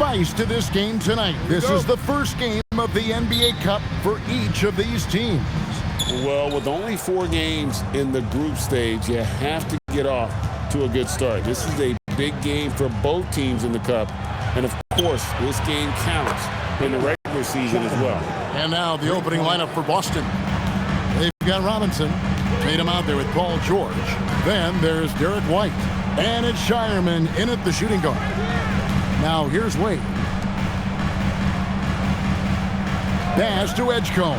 spice to this game tonight. This is the first game of the NBA Cup for each of these teams. Well, with only 4 games in the group stage, you have to get off to a good start. This is a big game for both teams in the Cup. And, of course, this game counts in the regular season as well. And now the opening lineup for Boston. They've got Robinson. Made him out there with Paul George. Then there's Derek White. And it's Shireman in at the shooting guard. Now here's Wade. Pass to Edgecombe.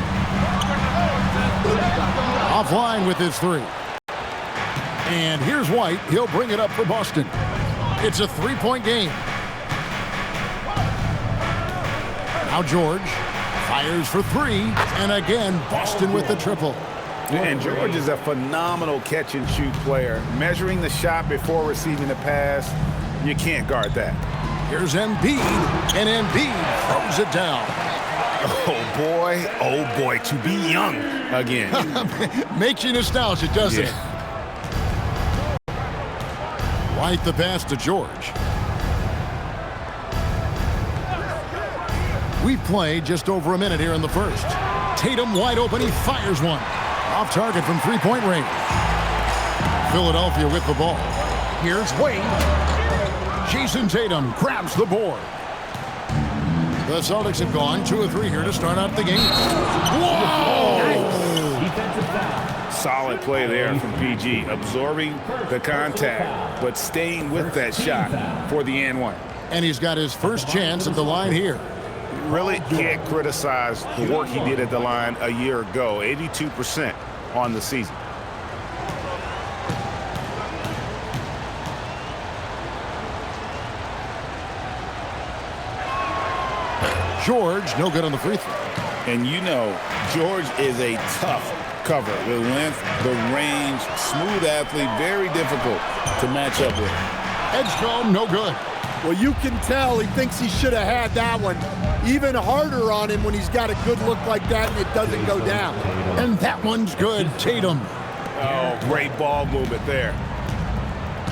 Offline with his 3. And here's White. He'll bring it up for Boston. It's a 3-point game. Now George fires for 3. And again, Boston with the triple. And George is a phenomenal catch-and-shoot player. Measuring the shot before receiving the pass, you can't guard that. Here's Embiid, and Embiid throws it down. Oh boy, to be young again. Makes you nostalgic, doesn't it? White the pass to George. We've played just over a minute here in the first. Tatum wide open, he fires one. Off target from 3-point range. Philadelphia with the ball. Here's Wade. Jason Tatum grabs the board. The Celtics have gone 2 of 3 here to start out the game. Whoa! Solid play there from PG. Absorbing the contact, but staying with that shot for the and 1. And he's got his first chance at the line here. Really can't criticize the work he did at the line a year ago. 82% on the season. George, no good on the free throw. And you know, George is a tough cover. The length, the range, smooth athlete, very difficult to match up with. Edgecombe, no good. Well, you can tell he thinks he should have had that one. Even harder on him when he's got a good look like that and it doesn't go down. And that one's good. Tatum. Oh, great ball movement there.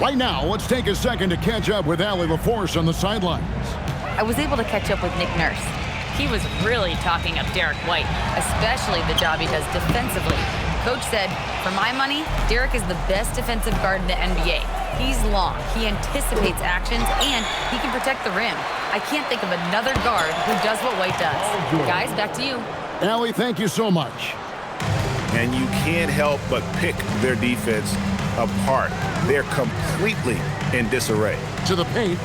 Right now, let's take a second to catch up with Allie LaForce on the sidelines. I was able to catch up with Nick Nurse. He was really talking up Derek White, especially the job he does defensively. Coach said, for my money, Derek is the best defensive guard in the NBA. He's long, he anticipates actions, and he can protect the rim. I can't think of another guard who does what White does. Guys, back to you. Allie, thank you so much. And you can't help but pick their defense apart. They're completely in disarray. To the paint.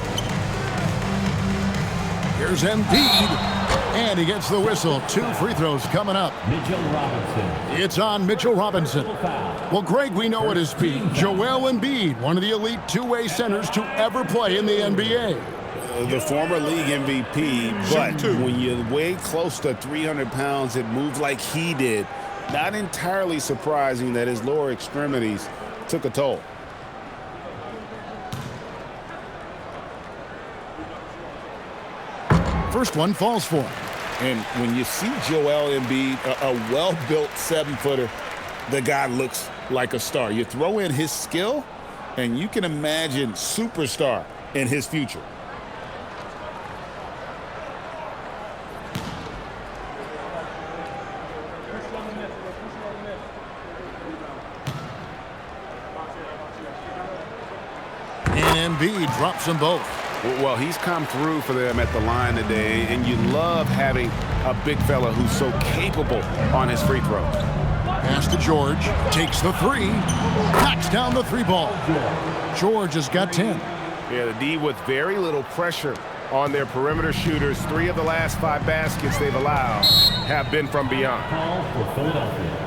Here's Embiid. And he gets the whistle. 2 free throws coming up. Mitchell Robinson. It's on Mitchell Robinson. Well, Greg, we know at his peak, Joel Embiid, one of the elite 2-way centers to ever play in the NBA. The former league MVP, but when you weigh close to 300 pounds, it moves like he did. Not entirely surprising that his lower extremities took a toll. First one falls for him. And when you see Joel Embiid, a well-built 7-footer, the guy looks like a star. You throw in his skill, and you can imagine superstar in his future. And Embiid drops them both. Well, he's come through for them at the line today, and you love having a big fella who's so capable on his free throws. Pass to George. Takes the 3. Knocks down the 3 ball. George has got 10. Yeah, the D with very little pressure on their perimeter shooters. 3 of the last 5 baskets they've allowed have been from beyond. Call for Philadelphia.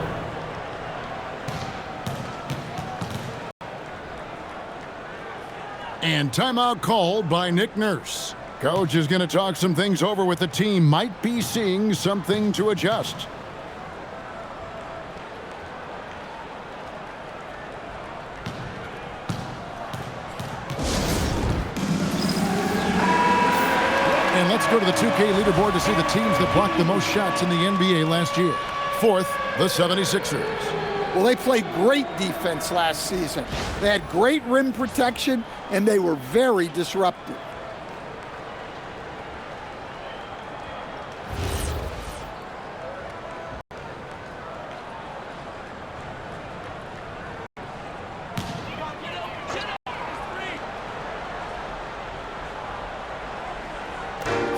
And timeout called by Nick Nurse. Coach is going to talk some things over with the team. Might be seeing something to adjust. And let's go to the 2K leaderboard to see the teams that blocked the most shots in the NBA last year. 4th, the 76ers. Well, they played great defense last season. They had great rim protection, and they were very disruptive.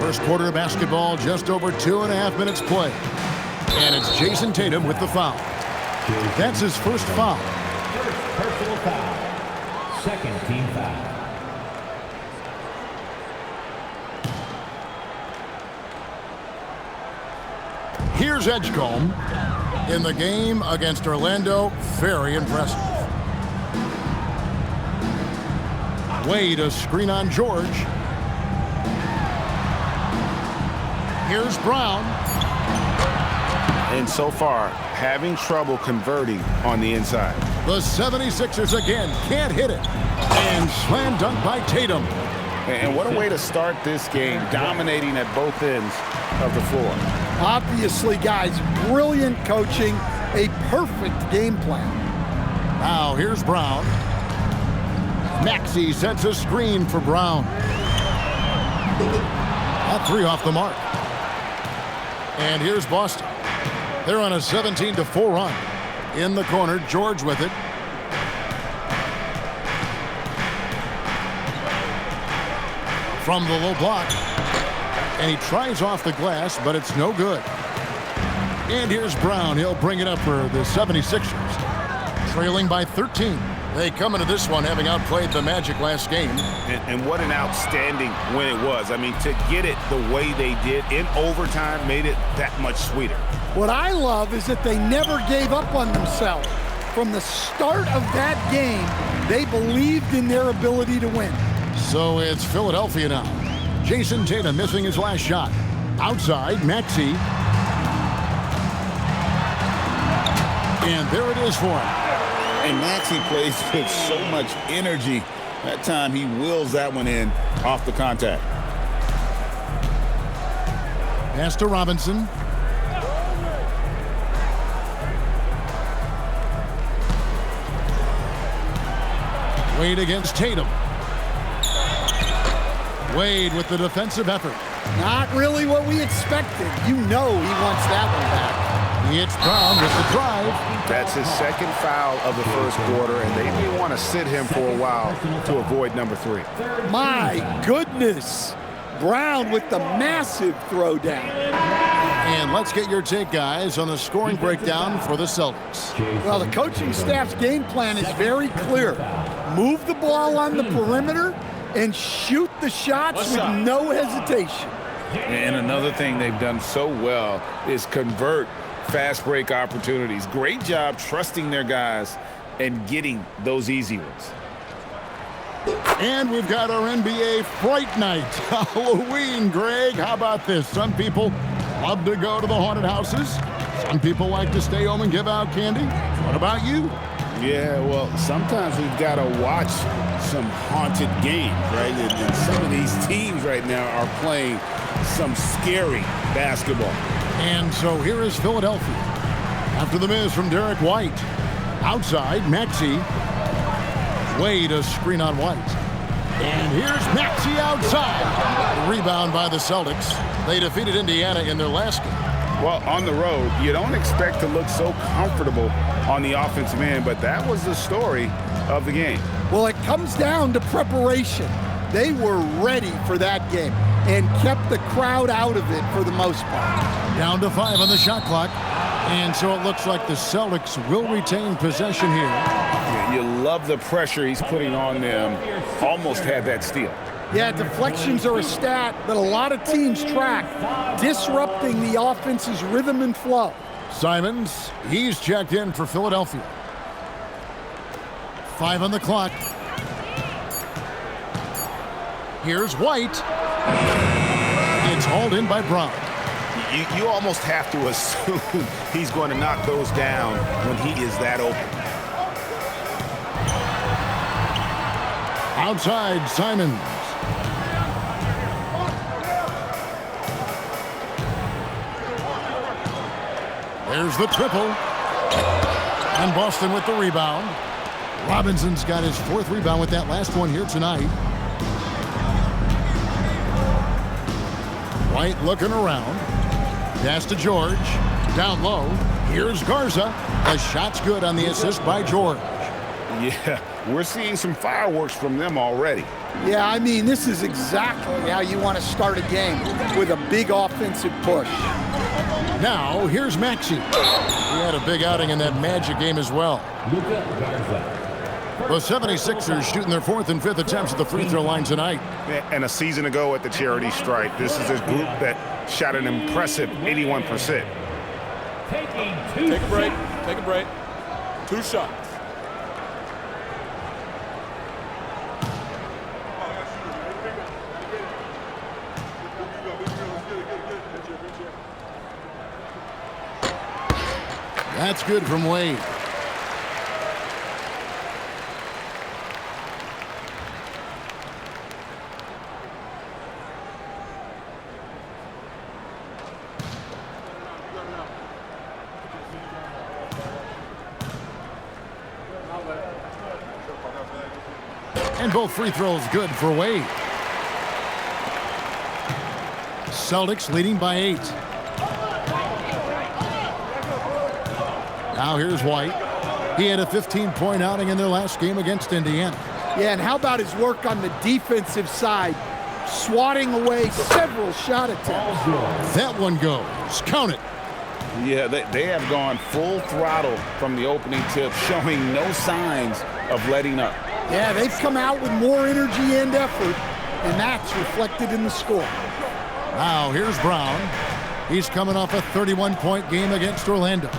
First quarter of basketball, just over 2.5 minutes play. And it's Jason Tatum with the foul. That's his first foul. First personal foul. Second team foul. Here's Edgecombe in the game against Orlando. Very impressive. Wade, a screen on George. Here's Brown. And so far, having trouble converting on the inside. The 76ers again can't hit it. And slam dunk by Tatum. And what a way to start this game, dominating at both ends of the floor. Obviously, guys, brilliant coaching, a perfect game plan. Now here's Brown. Maxey sets a screen for Brown. That three off the mark. And here's Boston. They're on a 17-4 run. In the corner, George with it. From the low block. And he tries off the glass, but it's no good. And here's Brown. He'll bring it up for the 76ers. Trailing by 13. They come into this one having outplayed the Magic last game. And what an outstanding win it was. I mean, to get it the way they did in overtime made it that much sweeter. What I love is that they never gave up on themselves. From the start of that game, they believed in their ability to win. So it's Philadelphia now. Jason Tatum missing his last shot. Outside, Maxey. And there it is for him. And Maxey plays with so much energy. That time he wills that one in off the contact. Pass to Robinson. Wade against Tatum. Wade with the defensive effort. Not really what we expected. You know he wants that one back. It's Brown with the drive. That's his second foul of the first quarter, and they may want to sit him for a while to avoid number 3. My goodness. Brown with the massive throwdown. And let's get your take, guys, on the scoring breakdown for the Celtics. Well, the coaching staff's game plan is very clear. Move the ball on the perimeter and shoot the shots with no hesitation. And another thing they've done so well is convert fast break opportunities. Great job trusting their guys and getting those easy ones. And we've got our NBA Fright Night. Halloween, Greg. How about this? Some people love to go to the haunted houses. Some people like to stay home and give out candy. What about you? Yeah, well, sometimes we've got to watch some haunted games, right? And some of these teams right now are playing some scary basketball. And so here is Philadelphia. After the miss from Derek White. Outside, Maxey. Wade, a screen on White. And here's Maxey outside. Rebound by the Celtics. They defeated Indiana in their last game. Well, on the road, you don't expect to look so comfortable on the offensive end, but that was the story of the game. Well, it comes down to preparation. They were ready for that game and kept the crowd out of it for the most part. Down to 5 on the shot clock. And so it looks like the Celtics will retain possession here. Yeah, you love the pressure he's putting on them. Almost had that steal. Yeah, deflections are a stat that a lot of teams track, disrupting the offense's rhythm and flow. Simons, he's checked in for Philadelphia. 5 on the clock. Here's White. It's hauled in by Brown. You almost have to assume he's going to knock those down when he is that open. Outside, Simons. There's the triple. And Boston with the rebound. Robinson's got his 4th rebound with that last one here tonight. White looking around. Pass to George. Down low. Here's Garza. The shot's good on the assist by George. Yeah, we're seeing some fireworks from them already. Yeah, I mean, this is exactly how you want to start a game, with a big offensive push. Now, here's Maxey. He had a big outing in that Magic game as well. The 76ers shooting their 4th and 5th attempts at the free throw line tonight. And a season ago at the charity stripe, this is a group that shot an impressive 81%. Take a break. Take a break. 2 shots. That's good from Wade. And both free throws good for Wade. Celtics leading by 8. Now here's White. He had a 15-point outing in their last game against Indiana. Yeah, and how about his work on the defensive side, swatting away several shot attempts. That one goes. Count it. Yeah, they have gone full throttle from the opening tip, showing no signs of letting up. Yeah, they've come out with more energy and effort, and that's reflected in the score. Now here's Brown. He's coming off a 31-point game against Orlando.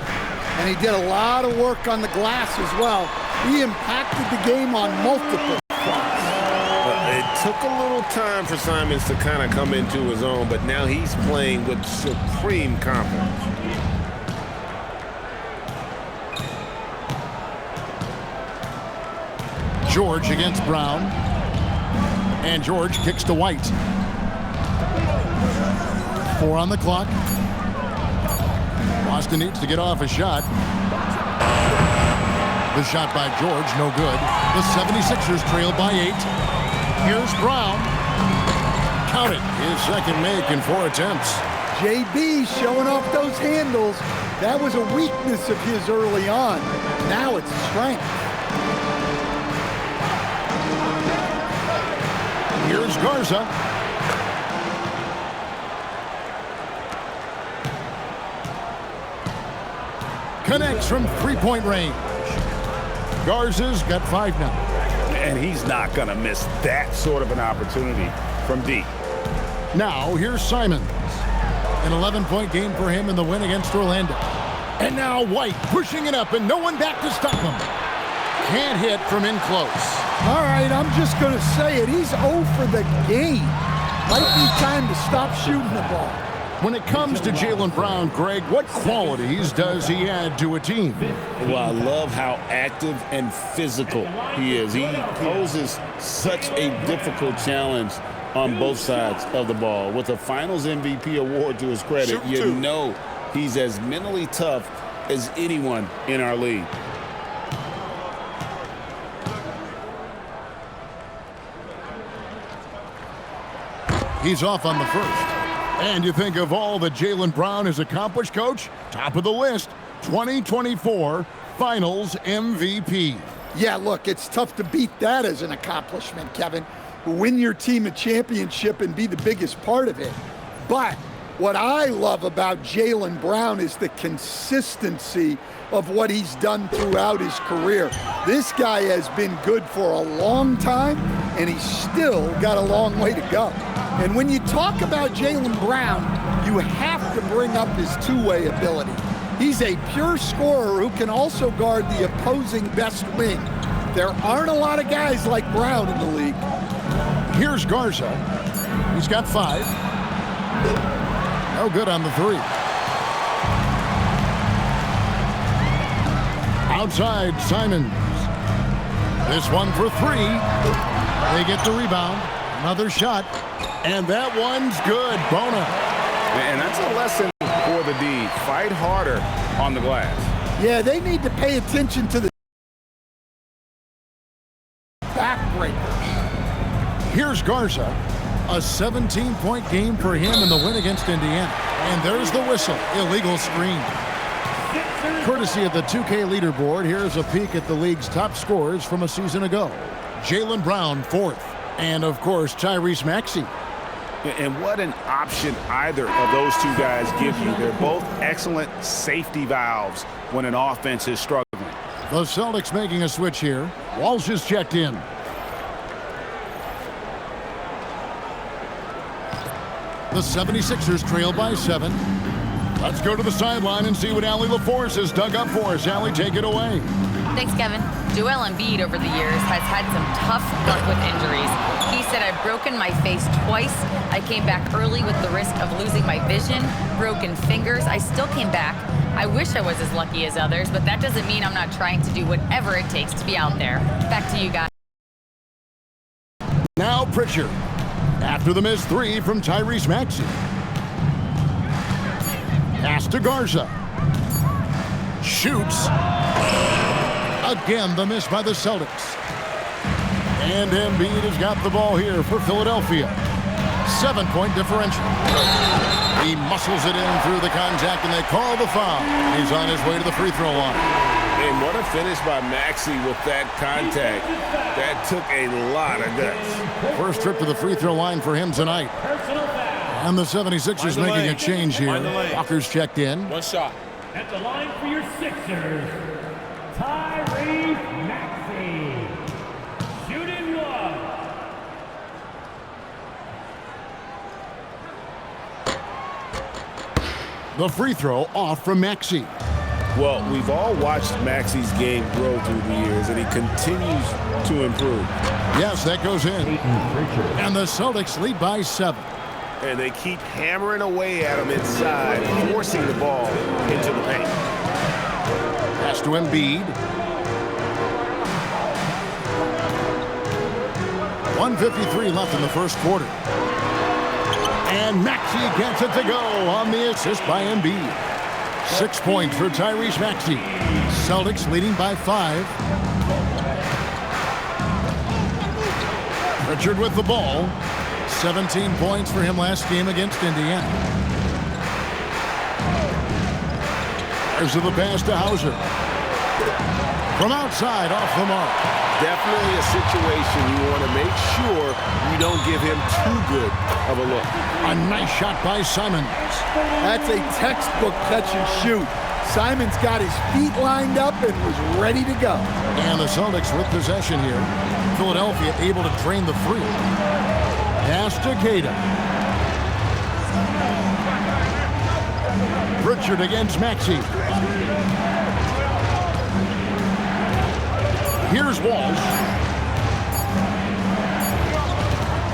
And he did a lot of work on the glass as well. He impacted the game on multiple fronts. It took a little time for Simons to kind of come into his own, but now he's playing with supreme confidence. George against Brown. And George kicks to White. 4 on the clock. Boston needs to get off a shot. The shot by George, no good. The 76ers trail by 8. Here's Brown. Count it. His second make in 4 attempts. JB showing off those handles. That was a weakness of his early on. Now it's strength. Here's Garza. Connects from 3-point range. Garza's got 5 now. And he's not going to miss that sort of an opportunity from deep. Now, here's Simons. An 11-point game for him in the win against Orlando. And now White pushing it up and no one back to stop him. Can't hit from in close. All right, I'm just going to say it. He's 0 for the game. Might be time to stop shooting the ball. When it comes to Jaylen Brown, Greg, what qualities does he add to a team? Well, I love how active and physical he is. He poses such a difficult challenge on both sides of the ball. With a Finals MVP award to his credit, you know he's as mentally tough as anyone in our league. He's off on the first. And you think of all that Jaylen Brown has accomplished, Coach? Top of the list, 2024 Finals MVP. Yeah, look, it's tough to beat that as an accomplishment, Kevin. Win your team a championship and be the biggest part of it. But what I love about Jaylen Brown is the consistency of what he's done throughout his career. This guy has been good for a long time, and he's still got a long way to go. And when you talk about Jaylen Brown, you have to bring up his two-way ability. He's a pure scorer who can also guard the opposing best wing. There aren't a lot of guys like Brown in the league. Here's Garza. He's got 5. No good on the 3. Outside, Simons. This one for 3. They get the rebound. Another shot. And that one's good. Bona. And that's a lesson for the D. Fight harder on the glass. Yeah, they need to pay attention to the backbreakers. Here's Garza. A 17-point game for him in the win against Indiana. And there's the whistle. Illegal screen. Courtesy of the 2K leaderboard, here's a peek at the league's top scorers from a season ago. Jaylen Brown, 4th. And, of course, Tyrese Maxey. And what an option either of those two guys give you. They're both excellent safety valves when an offense is struggling. The Celtics making a switch here. Walsh is checked in. The 76ers trail by 7. Let's go to the sideline and see what Allie LaForce has dug up for us. Allie, take it away. Thanks, Kevin. Joel Embiid over the years has had some tough luck with injuries. He said, I've broken my face twice. I came back early with the risk of losing my vision, broken fingers. I still came back. I wish I was as lucky as others, but that doesn't mean I'm not trying to do whatever it takes to be out there. Back to you guys. Now Pritchard. After the missed 3 from Tyrese Maxey. Pass to Garza. Shoots. Again, the miss by the Celtics. And Embiid has got the ball here for Philadelphia. 7-point differential. He muscles it in through the contact, and they call the foul. He's on his way to the free throw line. And what a finish by Maxey with that contact. That took a lot of guts. First trip to the free throw line for him tonight. And the 76ers making a change here. Walker's checked in. One shot. At the line for your Sixers, Tyrese Maxey. Shooting 1. The free throw off from Maxey. Well, we've all watched Maxey's game grow through the years, and he continues to improve. Yes, that goes in. And the Celtics lead by 7. And they keep hammering away at him inside, forcing the ball into the paint. Pass to Embiid. 1:53 left in the first quarter. And Maxey gets it to go on the assist by Embiid. 6 points for Tyrese Maxey. Celtics leading by 5. Richard with the ball. 17 points for him last game against Indiana. There's the pass to Hauser. From outside, off the mark. Definitely a situation you want to make sure you don't give him too good of a look. A nice shot by Simons. That's a textbook catch and shoot. Simons got his feet lined up and was ready to go. And the Celtics with possession here. Philadelphia able to drain the 3. Pass to Gata. Pritchard against Maxey. Here's Walsh.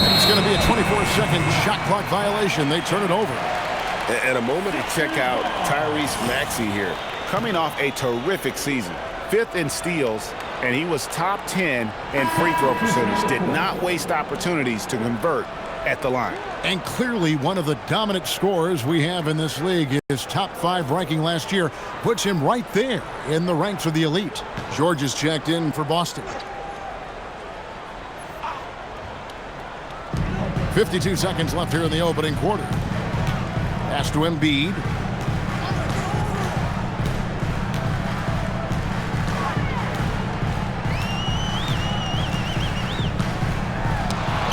And it's going to be a 24-second shot clock violation. They turn it over. And a moment to check out Tyrese Maxey here. Coming off a terrific season. 5th in steals, and he was top 10 in free throw percentage. Did not waste opportunities to convert at the line. And clearly one of the dominant scorers we have in this league. His top 5 ranking last year puts him right there in the ranks of the elite. George is checked in for Boston. 52 seconds left here in the opening quarter. Pass to Embiid.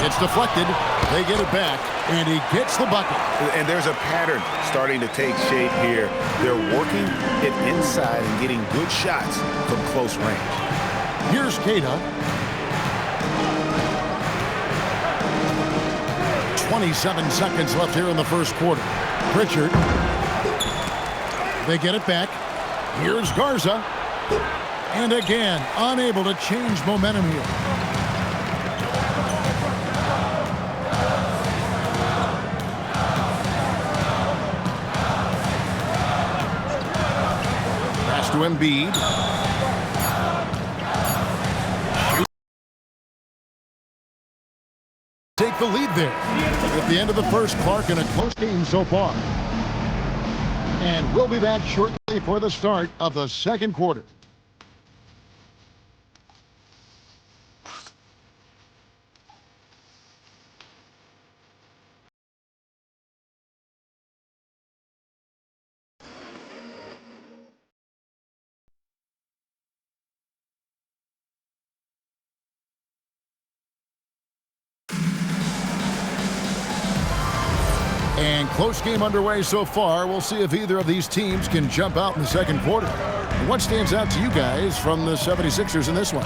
It's deflected. They get it back, and he gets the bucket. And there's a pattern starting to take shape here. They're working it inside and getting good shots from close range. Here's Gata. 27 seconds left here in the first quarter. Pritchard. They get it back. Here's Garza. And again, unable to change momentum here. Pass to Embiid. Take the lead there. At the end of the first, Clark, in a close game so far. And we'll be back shortly for the start of the second quarter. And close game underway so far. We'll see if either of these teams can jump out in the second quarter. What stands out to you guys from the 76ers in this one?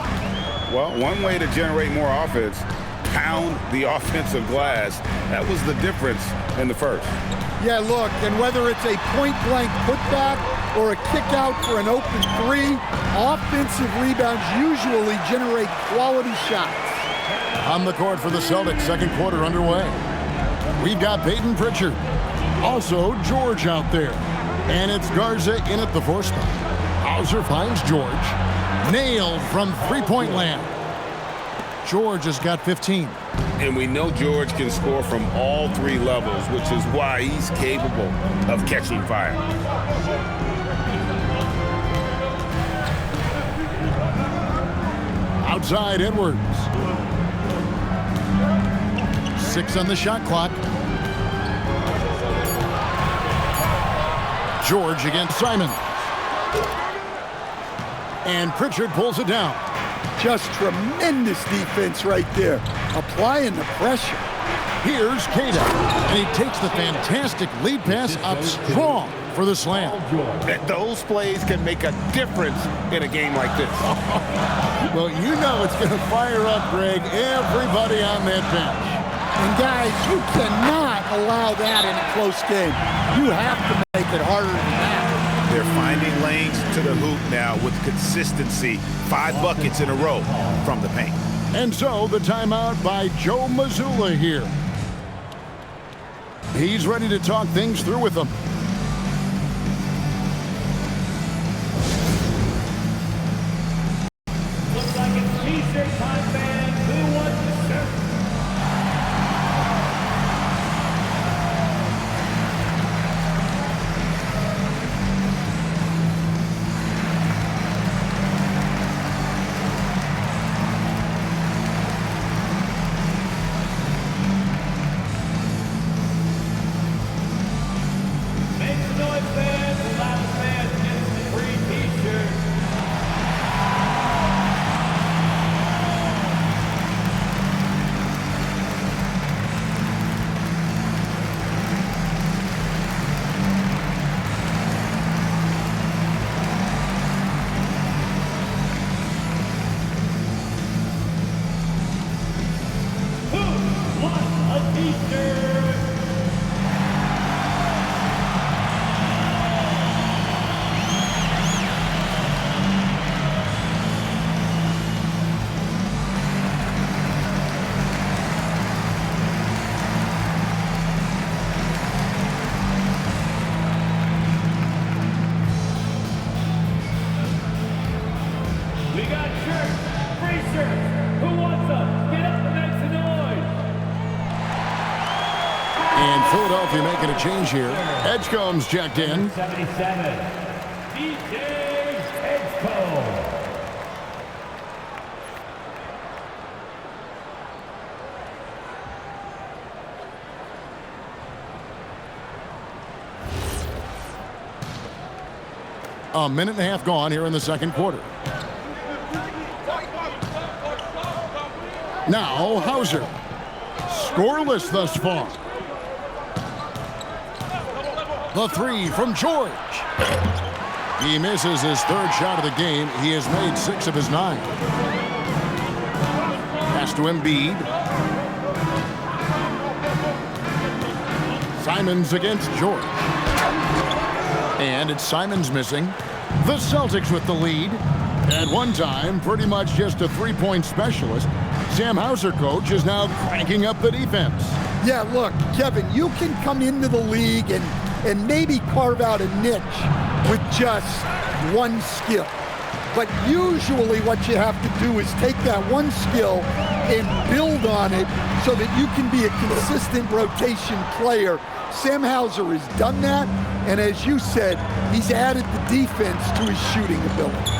Well, one way to generate more offense, pound the offensive glass. That was the difference in the first. Yeah, look, and whether it's a point-blank putback or a kick out for an open three, offensive rebounds usually generate quality shots. On the court for the Celtics, second quarter underway. We've got Peyton Pritchard. Also, George out there. And it's Garza in at the 4 spot. Hauser finds George. Nailed from three-point land. George has got 15. And we know George can score from all 3 levels, which is why he's capable of catching fire. Outside Edwards. 6 on the shot clock. George against Simon. And Pritchard pulls it down. Just tremendous defense right there. Applying the pressure. Here's Kata. And he takes the fantastic lead pass up strong for the slam. Those plays can make a difference in a game like this. Well, you know it's going to fire up, Greg, everybody on that bench. And guys, you cannot allow that in a close game. You have to make it harder than that. They're finding lanes to the hoop now with consistency. 5 buckets in a row from the paint. And so the timeout by Joe Mazzulla here. He's ready to talk things through with them. Looks like it's T-shirt time, fans. Who wants the shirt? Make some noise, fans. The loudest fans gets the free T-shirt. Who wants a T-shirt? We got shirts, free shirts. Who wants them? Get up and make some noise. And Philadelphia making a change here. Edgecombe's checked in. 77. DJ Edgecombe. A minute and a half gone here in the second quarter. Now Hauser. Scoreless thus far. The 3 from George. He misses his 3rd shot of the game. He has made 6 of his 9. Pass to Embiid. Simons against George. And it's Simons missing. The Celtics with the lead. At one time, pretty much just a 3-point specialist, Sam Hauser, coach, is now cranking up the defense. Yeah, look, Kevin, you can come into the league and maybe carve out a niche with just one skill. But usually what you have to do is take that one skill and build on it so that you can be a consistent rotation player. Sam Hauser has done that, and as you said, he's added the defense to his shooting ability.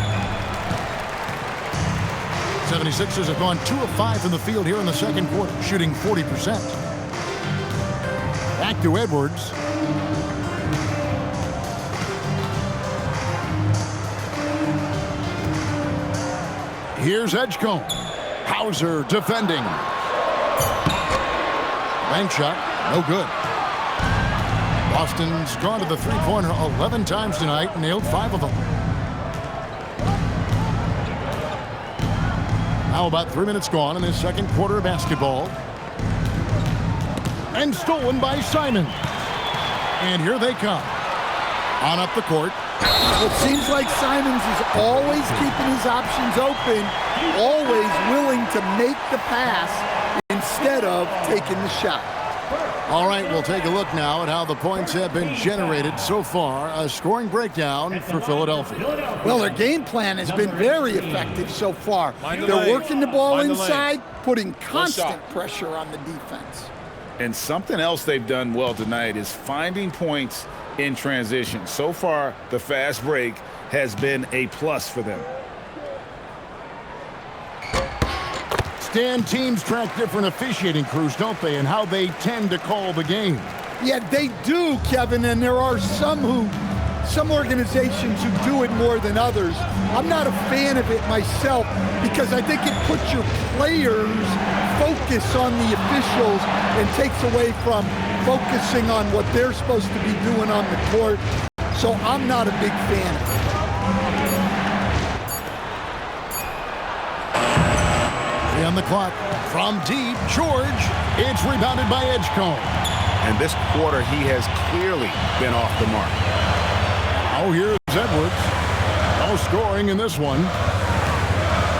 76ers have gone 2 of 5 from the field here in the second quarter, shooting 40%. Back to Edwards. Here's Edgecombe. Hauser defending. Bank shot, no good. Boston's gone to the three-pointer 11 times tonight, nailed 5 of them. Now about 3 minutes gone in this second quarter of basketball. And stolen by Simon. And here they come. On up the court. It seems like Simons is always keeping his options open, always willing to make the pass instead of taking the shot. All right, we'll take a look now at how the points have been generated so far. A scoring breakdown for Philadelphia. Well, their game plan has been very effective so far. They're working the ball inside, putting constant pressure on the defense. And something else they've done well tonight is finding points in transition. So far, the fast break has been a plus for them. Stan, teams track different officiating crews, don't they, and how they tend to call the game. Yeah, they do, Kevin, and there are some organizations who do it more than others. I'm not a fan of it myself because I think it puts your players' focus on the officials and takes away from focusing on what they're supposed to be doing on the court. So I'm not a big fan of it. On the clock from deep, George. It's rebounded by Edgecombe. And this quarter, he has clearly been off the mark. Oh, here's Edwards. No scoring in this one.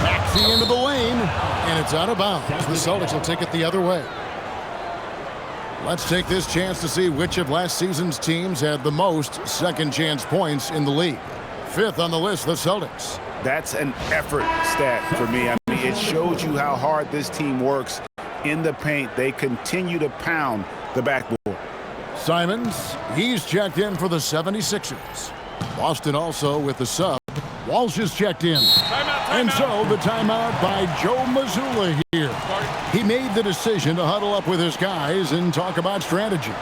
Maxey into the lane, and it's out of bounds. The Celtics will take it the other way. Let's take this chance to see which of last season's teams had the most second chance points in the league. 5th on the list, the Celtics. That's an effort stat for me. I mean, it shows you how hard this team works in the paint. They continue to pound the backboard. Simons, he's checked in for the 76ers. Boston also with the sub. Walsh is checked in. And so the timeout by Joe Mazzulla here. He made the decision to huddle up with his guys and talk about strategy.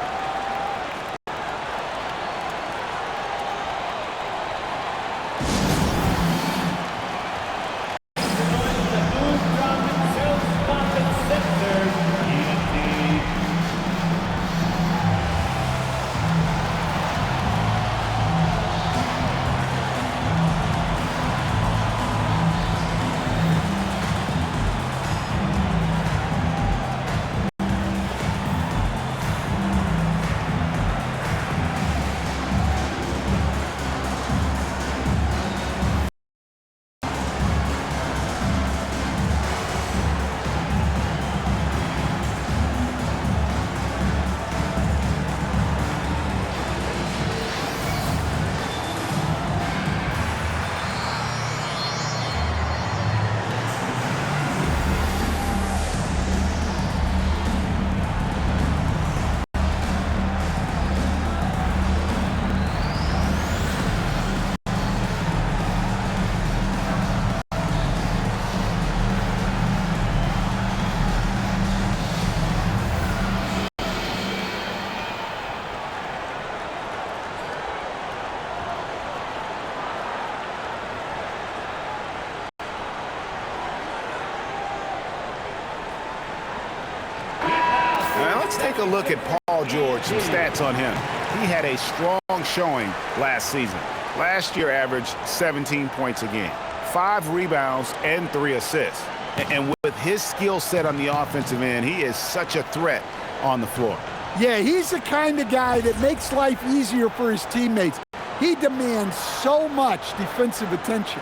Take a look at Paul George, some stats on him. He had a strong showing last season. Last year averaged 17 points a game, 5 rebounds, and 3 assists. And with his skill set on the offensive end, he is such a threat on the floor. Yeah, he's the kind of guy that makes life easier for his teammates. He demands so much defensive attention.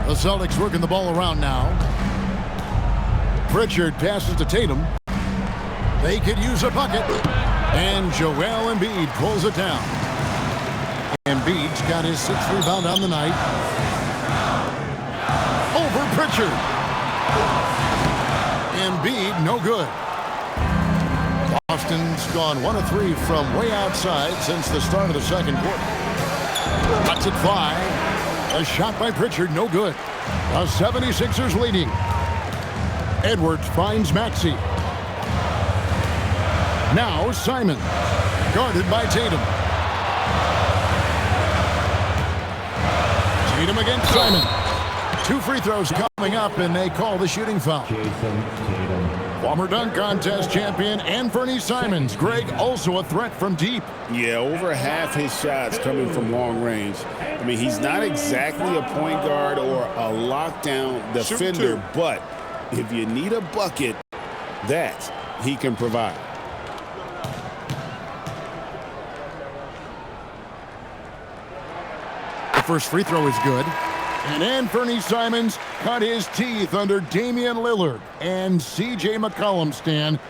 The Celtics working the ball around now. Pritchard passes to Tatum. They could use a bucket. And Joel Embiid pulls it down. Embiid's got his 6th rebound on the night. Over Pritchard. Embiid, no good. Boston's gone 1 of 3 from way outside since the start of the second quarter. Lets it fly. A shot by Pritchard, no good. The 76ers leading. Edwards finds Maxey. Now Simon, guarded by Tatum. Tatum against Simon. 2 free throws coming up, and they call the shooting foul. Former dunk contest champion Anthony Simons. Greg, also a threat from deep. Yeah, over half his shots coming from long range. I mean, he's not exactly a point guard or a lockdown defender, but if you need a bucket, that he can provide. The first free throw is good. And Anthony Simons cut his teeth under Damian Lillard and C.J. McCollum, Stan.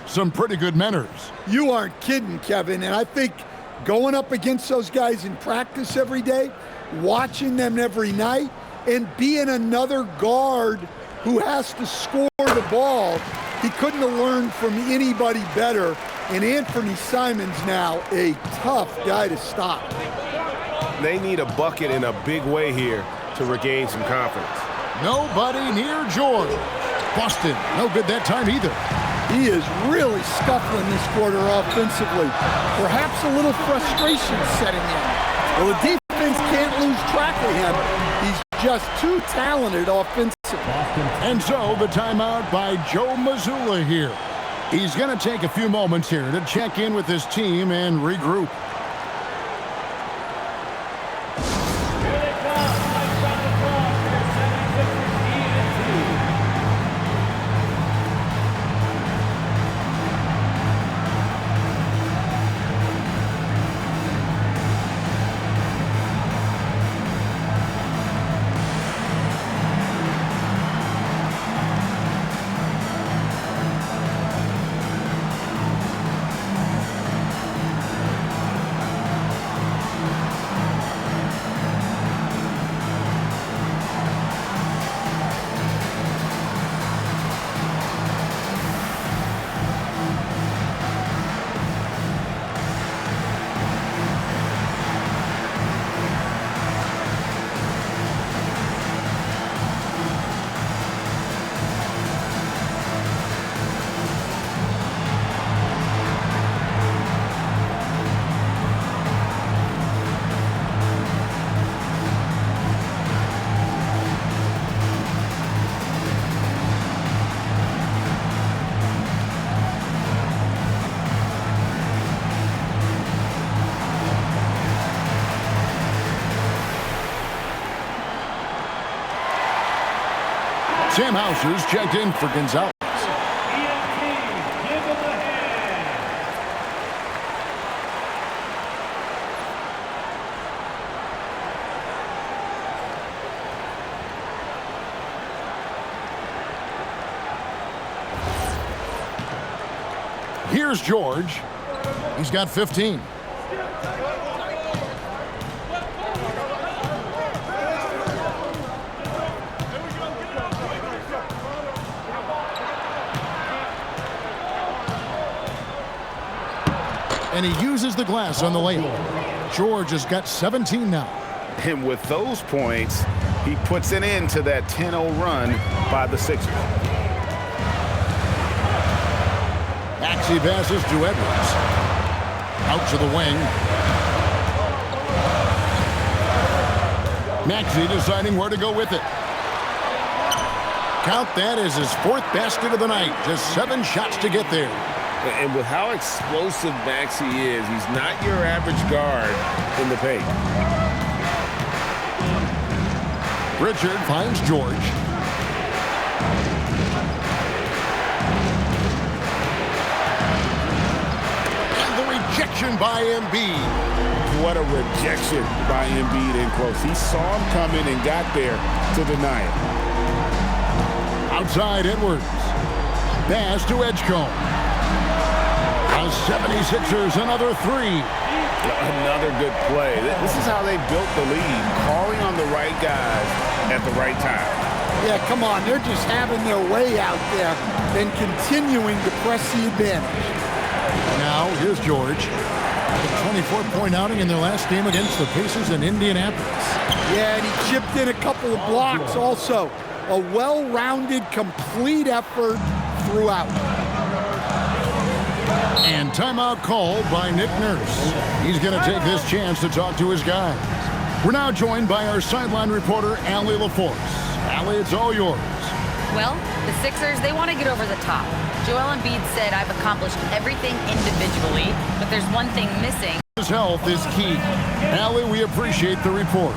Some pretty good manners. You aren't kidding, Kevin. And I think going up against those guys in practice every day, watching them every night, and being another guard who has to score the ball, he couldn't have learned from anybody better. And Anthony Simons now a tough guy to stop. They need a bucket in a big way here to regain some confidence. Nobody near George. Boston, no good that time either. He is really scuffling this quarter offensively. Perhaps a little frustration setting in. Well, the defense can't lose track of him. He's just too talented offensively. And so the timeout by Joe Mazzulla here. He's going to take a few moments here to check in with his team and regroup. Sam Hauser's checked in for Gonzalez. Here's George. He's got 15. And he uses the glass on the layup. George has got 17 now. And with those points, he puts an end to that 10-0 run by the Sixers. Maxey passes to Edwards. Out to the wing. Maxey deciding where to go with it. Count that as his 4th basket of the night. Just 7 shots to get there. And with how explosive Maxey is, he's not your average guard in the paint. Richard finds George. And the rejection by Embiid. What a rejection by Embiid in close. He saw him coming and got there to deny it. Outside Edwards. Pass to Edgecombe. 76ers, another 3. Another good play. This is how they built the lead, calling on the right guys at the right time. Yeah, come on. They're just having their way out there and continuing to press the advantage. Now, here's George. A 24-point outing in their last game against the Pacers in Indianapolis. Yeah, and he chipped in a couple of blocks also. A well-rounded, complete effort throughout. And timeout called by Nick Nurse. He's going to take this chance to talk to his guys. We're now joined by our sideline reporter, Allie LaForce. Allie, it's all yours. Well, the Sixers, they want to get over the top. Joel Embiid said, I've accomplished everything individually, but there's one thing missing. His health is key. Allie, we appreciate the report.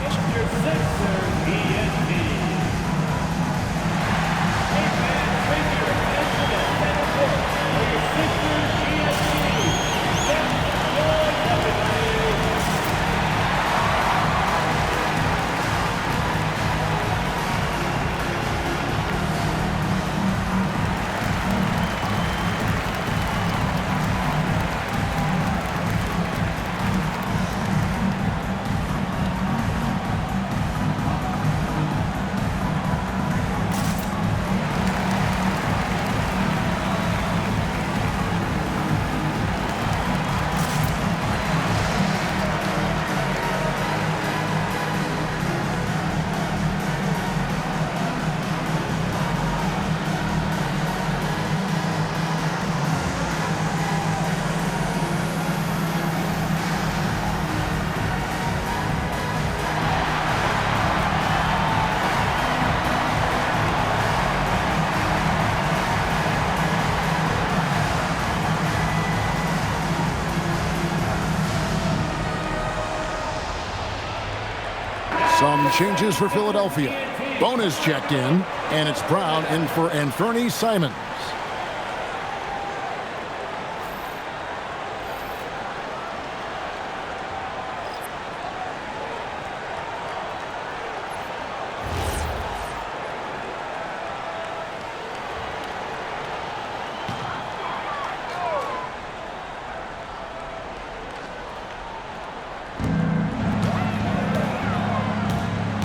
Some changes for Philadelphia. Bonus checked in, and it's Brown in for Anthony Simons.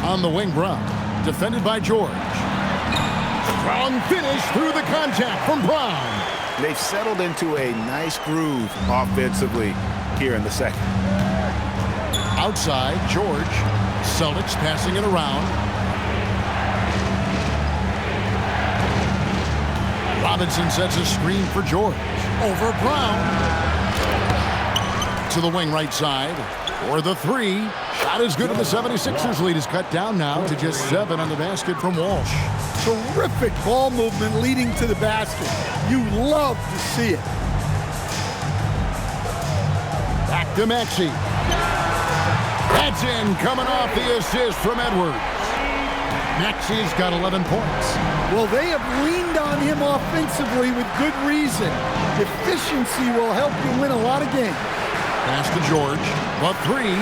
On the wing, Brown. Defended by George. Strong finish through the contact from Brown. They've settled into a nice groove offensively here in the second. Outside, George. Celtics passing it around. Robinson sets a screen for George. Over Brown. To the wing right side. For the three. Shot is good, and the 76ers lead is cut down now to just 7 on the basket from Walsh. Terrific ball movement leading to the basket. You love to see it. Back to Maxey. That's in, coming off the assist from Edwards. Maxey's got 11 points. Well, they have leaned on him offensively with good reason. Efficiency will help you win a lot of games. Pass to George. The three.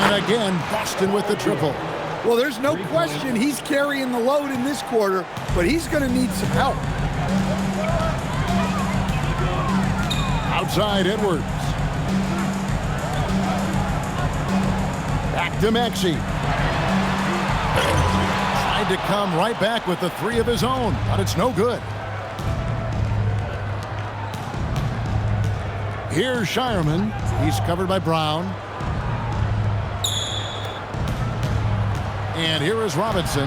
And again, Boston with the triple. Well, there's no question he's carrying the load in this quarter, but he's going to need some help. Outside, Edwards. Back to Maxey. Tried to come right back with the three of his own, but it's no good. Here's Shireman. He's covered by Brown. And here is Robinson.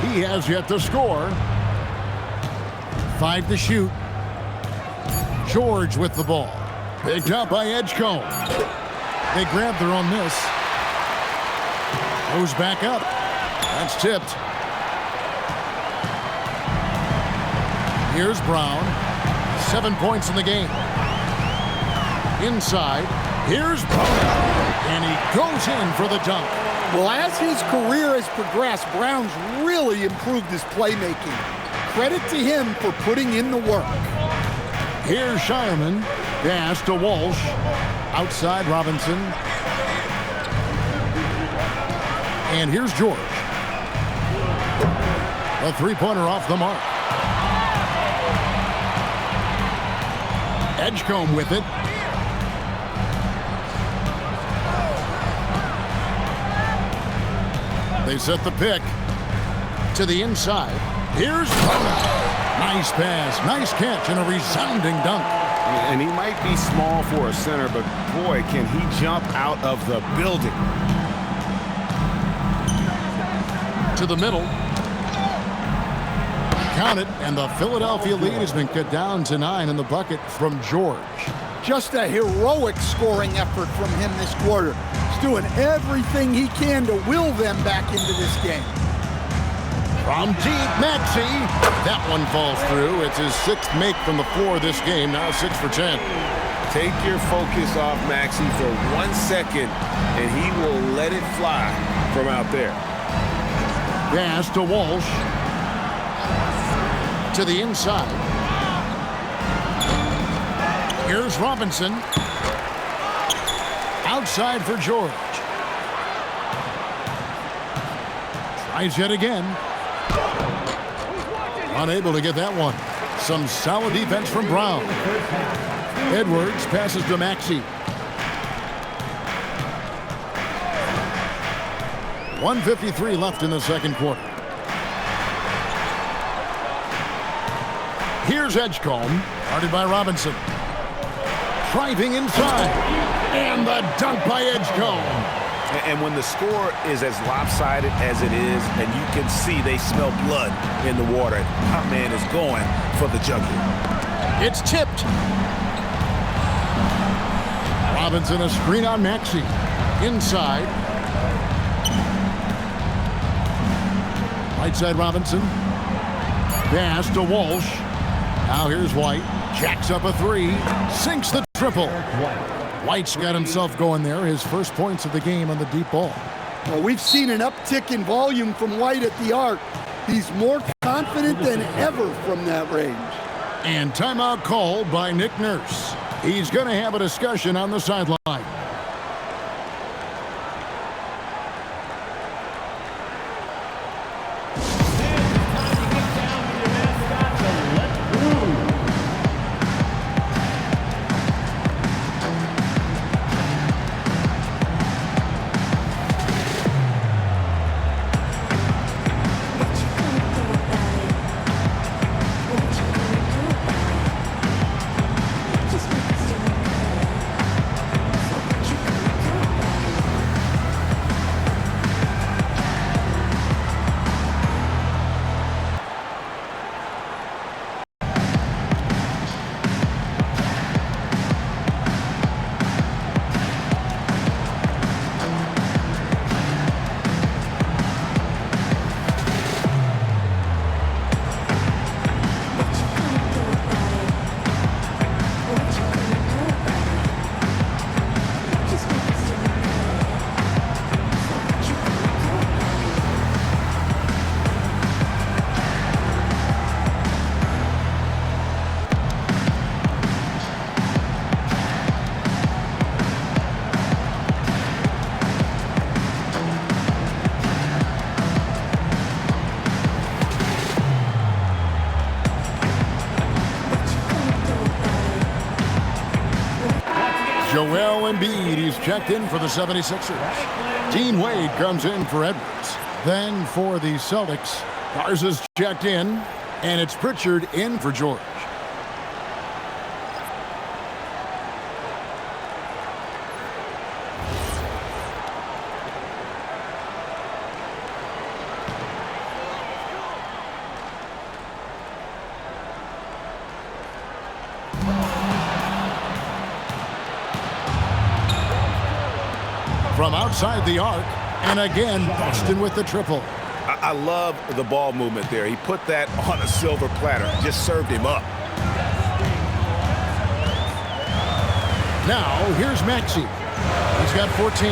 He has yet to score. 5 to shoot. George with the ball. Picked up by Edgecombe. They grab their own miss. Goes back up. That's tipped. Here's Brown. 7 points in the game. Inside. Here's Brown. And he goes in for the dunk. Well, as his career has progressed, Brown's really improved his playmaking. Credit to him for putting in the work. Here's Shireman. Pass to Walsh. Outside Robinson. And here's George. A three-pointer off the mark. Edgecombe with it. They set the pick to the inside. Here's nice pass, nice catch, and a resounding dunk. And he might be small for a center, but boy, can he jump out of the building. To the middle. Count it, and the Philadelphia lead has been cut down to 9 in the bucket from George. Just a heroic scoring effort from him this quarter. He's doing everything he can to will them back into this game. From deep, Maxey. That one falls through. It's his 6th make from the floor this game. Now 6 for 10. Take your focus off Maxey for 1 second, and he will let it fly from out there. Pass to Walsh. To the inside. Here's Robinson. Outside for George. Tries yet again. Unable to get that one. Some solid defense from Brown. Edwards passes to Maxey. 1:53 left in the second quarter. Here's Edgecombe, guarded by Robinson. Driving inside. And the dunk by Edgecombe. And when the score is as lopsided as it is, and you can see they smell blood in the water, our man is going for the jugular. It's tipped. Robinson, a screen on Maxey. Inside. Right side Robinson. Pass to Walsh. Now here's White. Jacks up a 3. Sinks the triple. White's got himself going there. His first points of the game on the deep ball. Well, we've seen an uptick in volume from White at the arc. He's more confident than ever from that range. And timeout called by Nick Nurse. He's going to have a discussion on the sideline. Joel Embiid, he's checked in for the 76ers. Dean Wade comes in for Edwards. Then for the Celtics, Garza's checked in, and it's Pritchard in for George. From outside the arc, and again, Boston with the triple. I love the ball movement there. He put that on a silver platter, just served him up. Now, here's Maxey. He's got 14.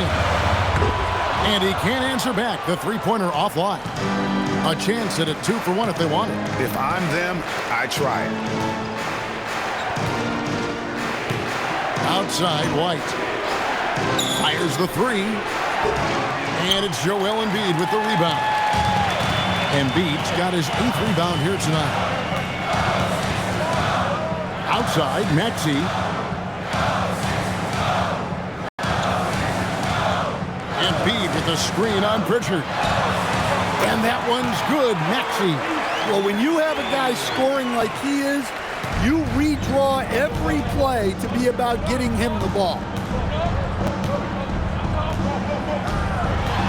And he can't answer back the three-pointer offline. A chance at a 2 for 1 if they want it. If I'm them, I try it. Outside, White. Fires the 3. And it's Joel Embiid with the rebound. Embiid's got his 8th rebound here tonight. Outside, Maxey. Embiid with a screen on Pritchard. And that one's good, Maxey. Well, when you have a guy scoring like he is, you redraw every play to be about getting him the ball.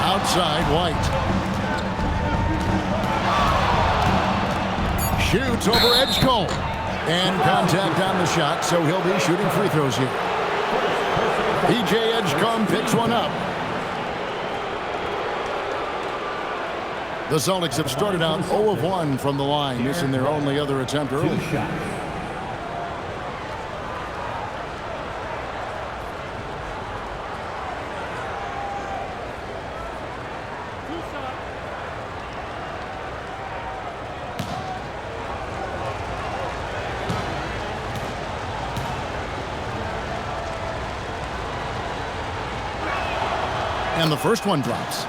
Outside, White. Shoots over Edgecombe. And contact on the shot, so he'll be shooting free throws here. PJ Edgecombe picks one up. The Celtics have started out 0 of 1 from the line, missing their only other attempt early. And the first one drops.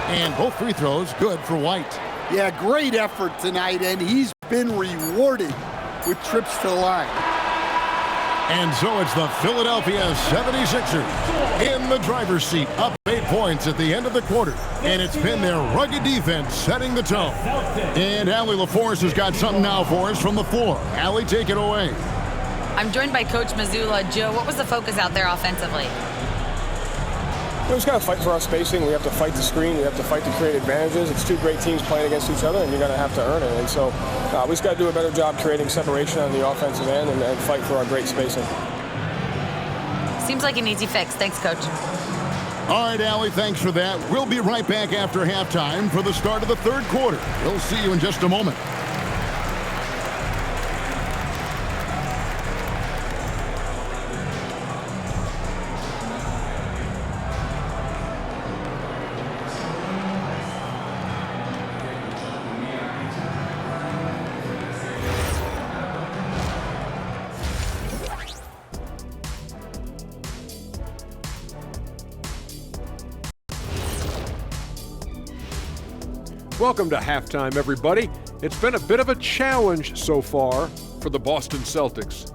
And both free throws good for White. Yeah, great effort tonight, and he's been rewarded with trips to the line. And so it's the Philadelphia 76ers in the driver's seat, up 8 points at the end of the quarter. And it's been their rugged defense setting the tone. And Allie LaForce has got something now for us from the floor. Allie, take it away. I'm joined by Coach Mazzulla. Joe, what was the focus out there offensively? We just got to fight for our spacing. We have to fight the screen. We have to fight to create advantages. It's two great teams playing against each other, and you're going to have to earn it. And so we just got to do a better job creating separation on the offensive end and fight for our great spacing. Seems like an easy fix. Thanks, Coach. All right, Allie, thanks for that. We'll be right back after halftime for the start of the third quarter. We'll see you in just a moment. Welcome to halftime, everybody. It's been a bit of a challenge so far for the Boston Celtics.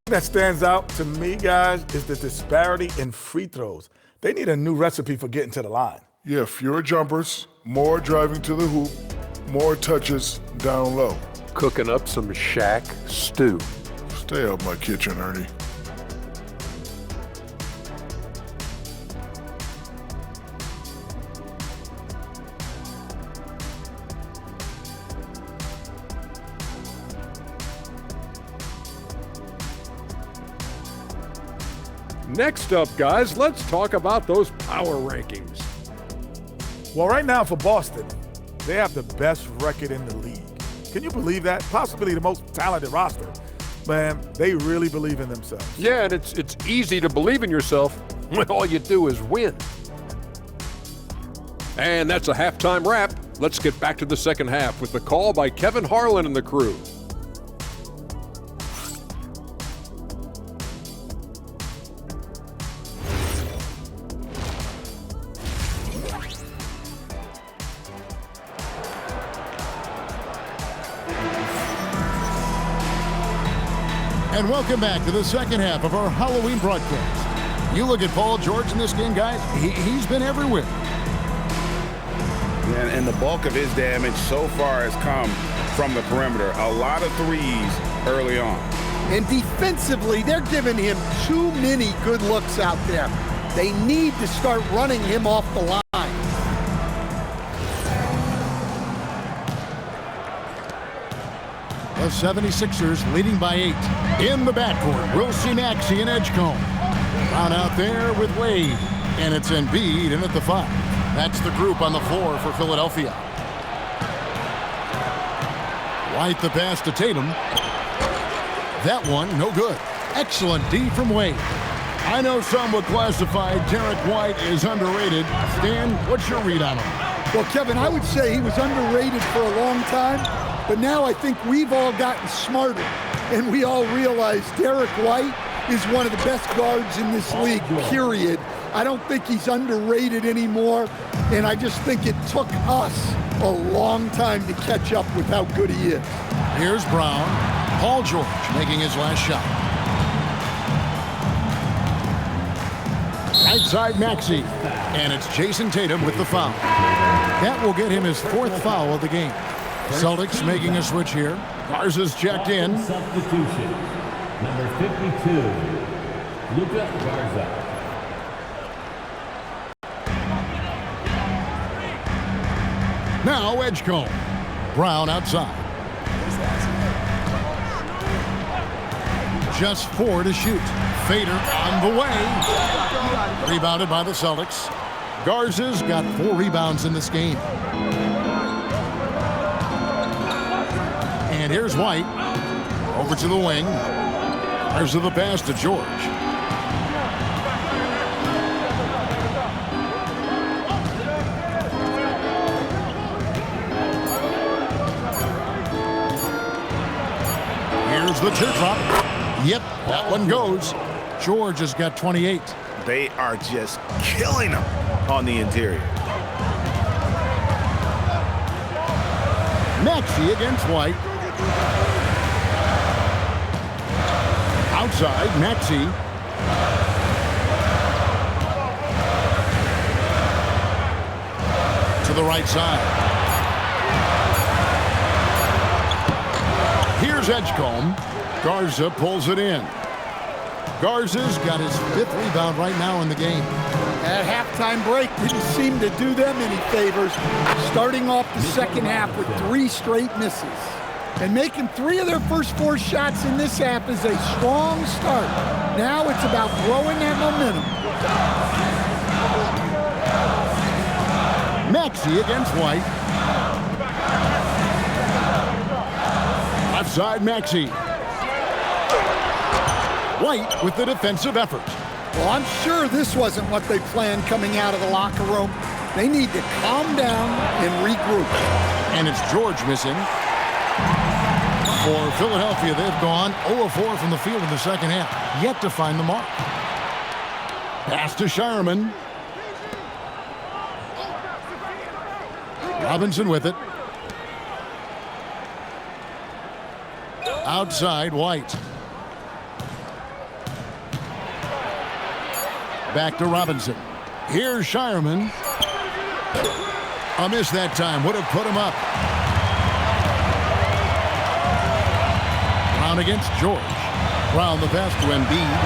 That stands out to me, guys, is the disparity in free throws. They need a new recipe for getting to the line. Yeah, fewer jumpers, more driving to the hoop, more touches down low. Cooking up some Shaq stew. Stay out my kitchen, Ernie. Next up, guys, let's talk about those power rankings. Well, right now for Boston, they have the best record in the league. Can you believe that? Possibly the most talented roster. Man, they really believe in themselves. Yeah, and it's easy to believe in yourself when all you do is win. And that's a halftime wrap. Let's get back to the second half with the call by Kevin Harlan and the crew. And welcome back to the second half of our Halloween broadcast. You look at Paul George in this game, guys, he's been everywhere. And the bulk of his damage so far has come from the perimeter. A lot of threes early on. And defensively, they're giving him too many good looks out there. They need to start running him off the line. The 76ers leading by 8. In the backcourt, we'll see Maxey and Edgecombe. Brown out there with Wade. And it's Embiid in at the 5. That's the group on the floor for Philadelphia. White the pass to Tatum. That one, no good. Excellent D from Wade. I know some would classify Derek White as underrated. Stan, what's your read on him? Well, Kevin, I would say he was underrated for a long time, but now I think we've all gotten smarter, and we all realize Derek White is one of the best guards in this league, period. I don't think he's underrated anymore, and I just think it took us a long time to catch up with how good he is. Here's Brown. Paul George making his last shot. Right side Maxey. And it's Jason Tatum with the foul. That will get him his 4th foul of the game. Celtics making a switch here. Garza's checked in. Substitution. Number 52, Luka Garza. Now Edgecombe. Brown outside. Just 4 to shoot. Fader on the way. Rebounded by the Celtics. Garza's got 4 rebounds in this game. And here's White. Over to the wing. Garza the pass to George. Here's the teardrop. Yep, that one goes. George has got 28. They are just killing them on the interior. Maxey against White. Outside, Maxey. To the right side. Here's Edgecombe. Garza pulls it in. Garza's got his 5th rebound right now in the game. That halftime break didn't seem to do them any favors, starting off the second half with 3 straight misses. And making 3 of their first 4 shots in this half is a strong start. Now it's about throwing that momentum. Maxey against White. Left side, Maxey. White with the defensive effort. Well, I'm sure this wasn't what they planned coming out of the locker room. They need to calm down and regroup. And it's George missing. For Philadelphia, they've gone 0-4 from the field in the second half. Yet to find the mark. Pass to Shireman. Robinson with it. Outside, White. Back to Robinson. Here's Shireman. A miss that time. Would have put him up. Brown against George. Brown the pass to Embiid.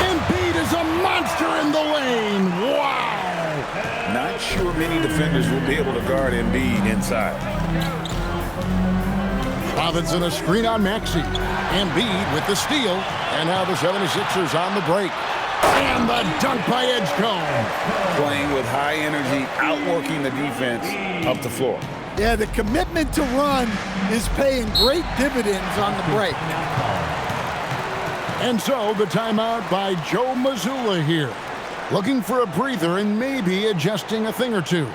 Embiid is a monster in the lane. Wow. Not sure many defenders will be able to guard Embiid inside. Robinson a screen on Maxey. Embiid with the steal. And now the 76ers on the break. And the dunk by Edgecombe. Playing with high energy, outworking the defense up the floor. Yeah, the commitment to run is paying great dividends on the break. And so the timeout by Joe Mazzulla here. Looking for a breather and maybe adjusting a thing or two.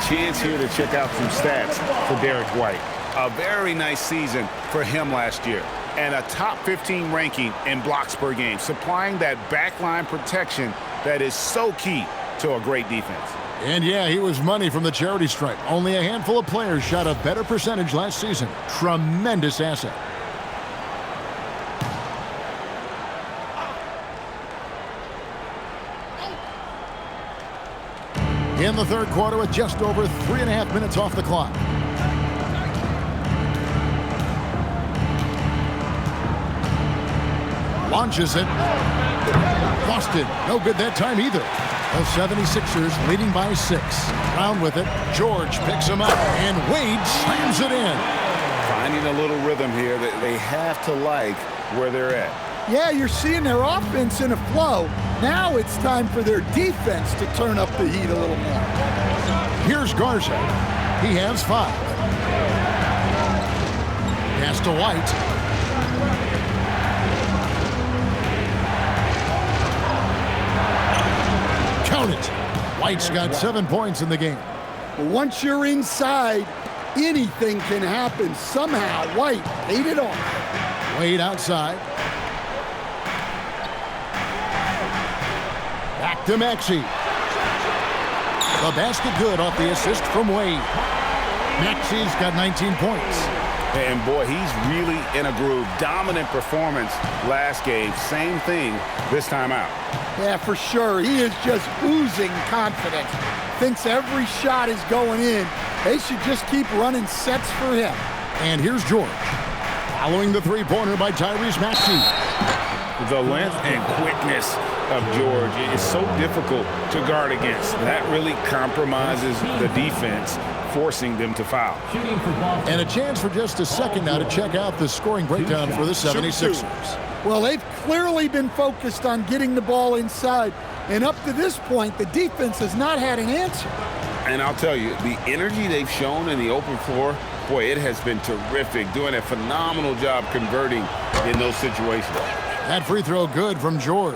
Chance here to check out some stats for Derek White. A very nice season for him last year. And a top 15 ranking in blocks per game, supplying that backline protection that is so key to a great defense. And yeah, he was money from the charity stripe. Only a handful of players shot a better percentage last season. Tremendous asset. In the third quarter with just over 3.5 minutes off the clock. Launches it. Busted. No good that time either. The 76ers leading by 6. Brown with it. George picks him up. And Wade slams it in. Finding a little rhythm here that they have to like where they're at. Yeah, you're seeing their offense in a flow. Now it's time for their defense to turn up the heat a little more. Here's Garza. He has 5. Pass to White. Count it. White's got 7 points in the game. But once you're inside, anything can happen. Somehow, White ate it off. Wade outside. Back to Maxey. The basket good off the assist from Wade. Maxey's got 19 points. And boy, he's really in a groove. Dominant performance last game. Same thing this time out. Yeah, for sure. He is just oozing confidence. Thinks every shot is going in. They should just keep running sets for him. And here's George. Following the three-pointer by Tyrese Maxey. The length and quickness of George is so difficult to guard against. That really compromises the defense, forcing them to foul. And a chance for just a second now to check out the scoring breakdown for the 76ers. Well, they've clearly been focused on getting the ball inside. And up to this point, the defense has not had an answer. And I'll tell you, the energy they've shown in the open floor, boy, it has been terrific. Doing a phenomenal job converting in those situations. That free throw good from George.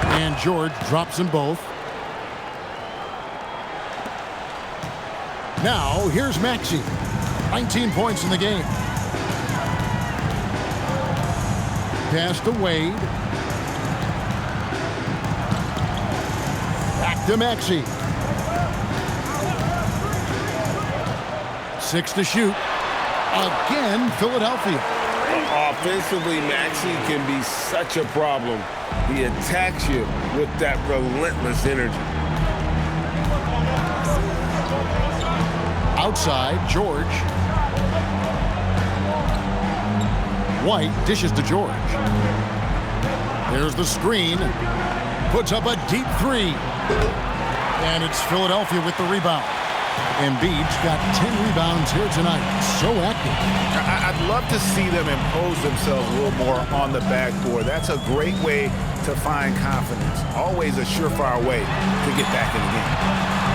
And George drops them both. Now, here's Maxey. 19 points in the game. Pass to Wade. Back to Maxey. 6 to shoot. Again, Philadelphia. Offensively, Maxey can be such a problem. He attacks you with that relentless energy. Outside, George. White dishes to George. There's the screen. Puts up a deep 3. And it's Philadelphia with the rebound. Embiid's got 10 rebounds here tonight. So active. I'd love to see them impose themselves a little more on the backboard. That's a great way to find confidence. Always a surefire way to get back in the game.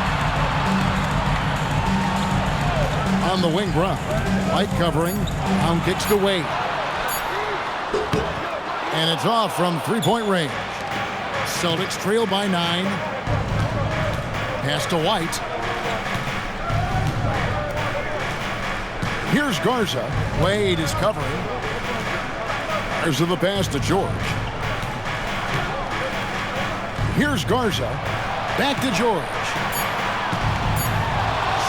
On the wing, Brown. White covering. Brown kicks to Wade. And it's off from three-point range. Celtics trail by 9. Pass to White. Here's Garza. Wade is covering. There's the pass to George. Here's Garza. Back to George.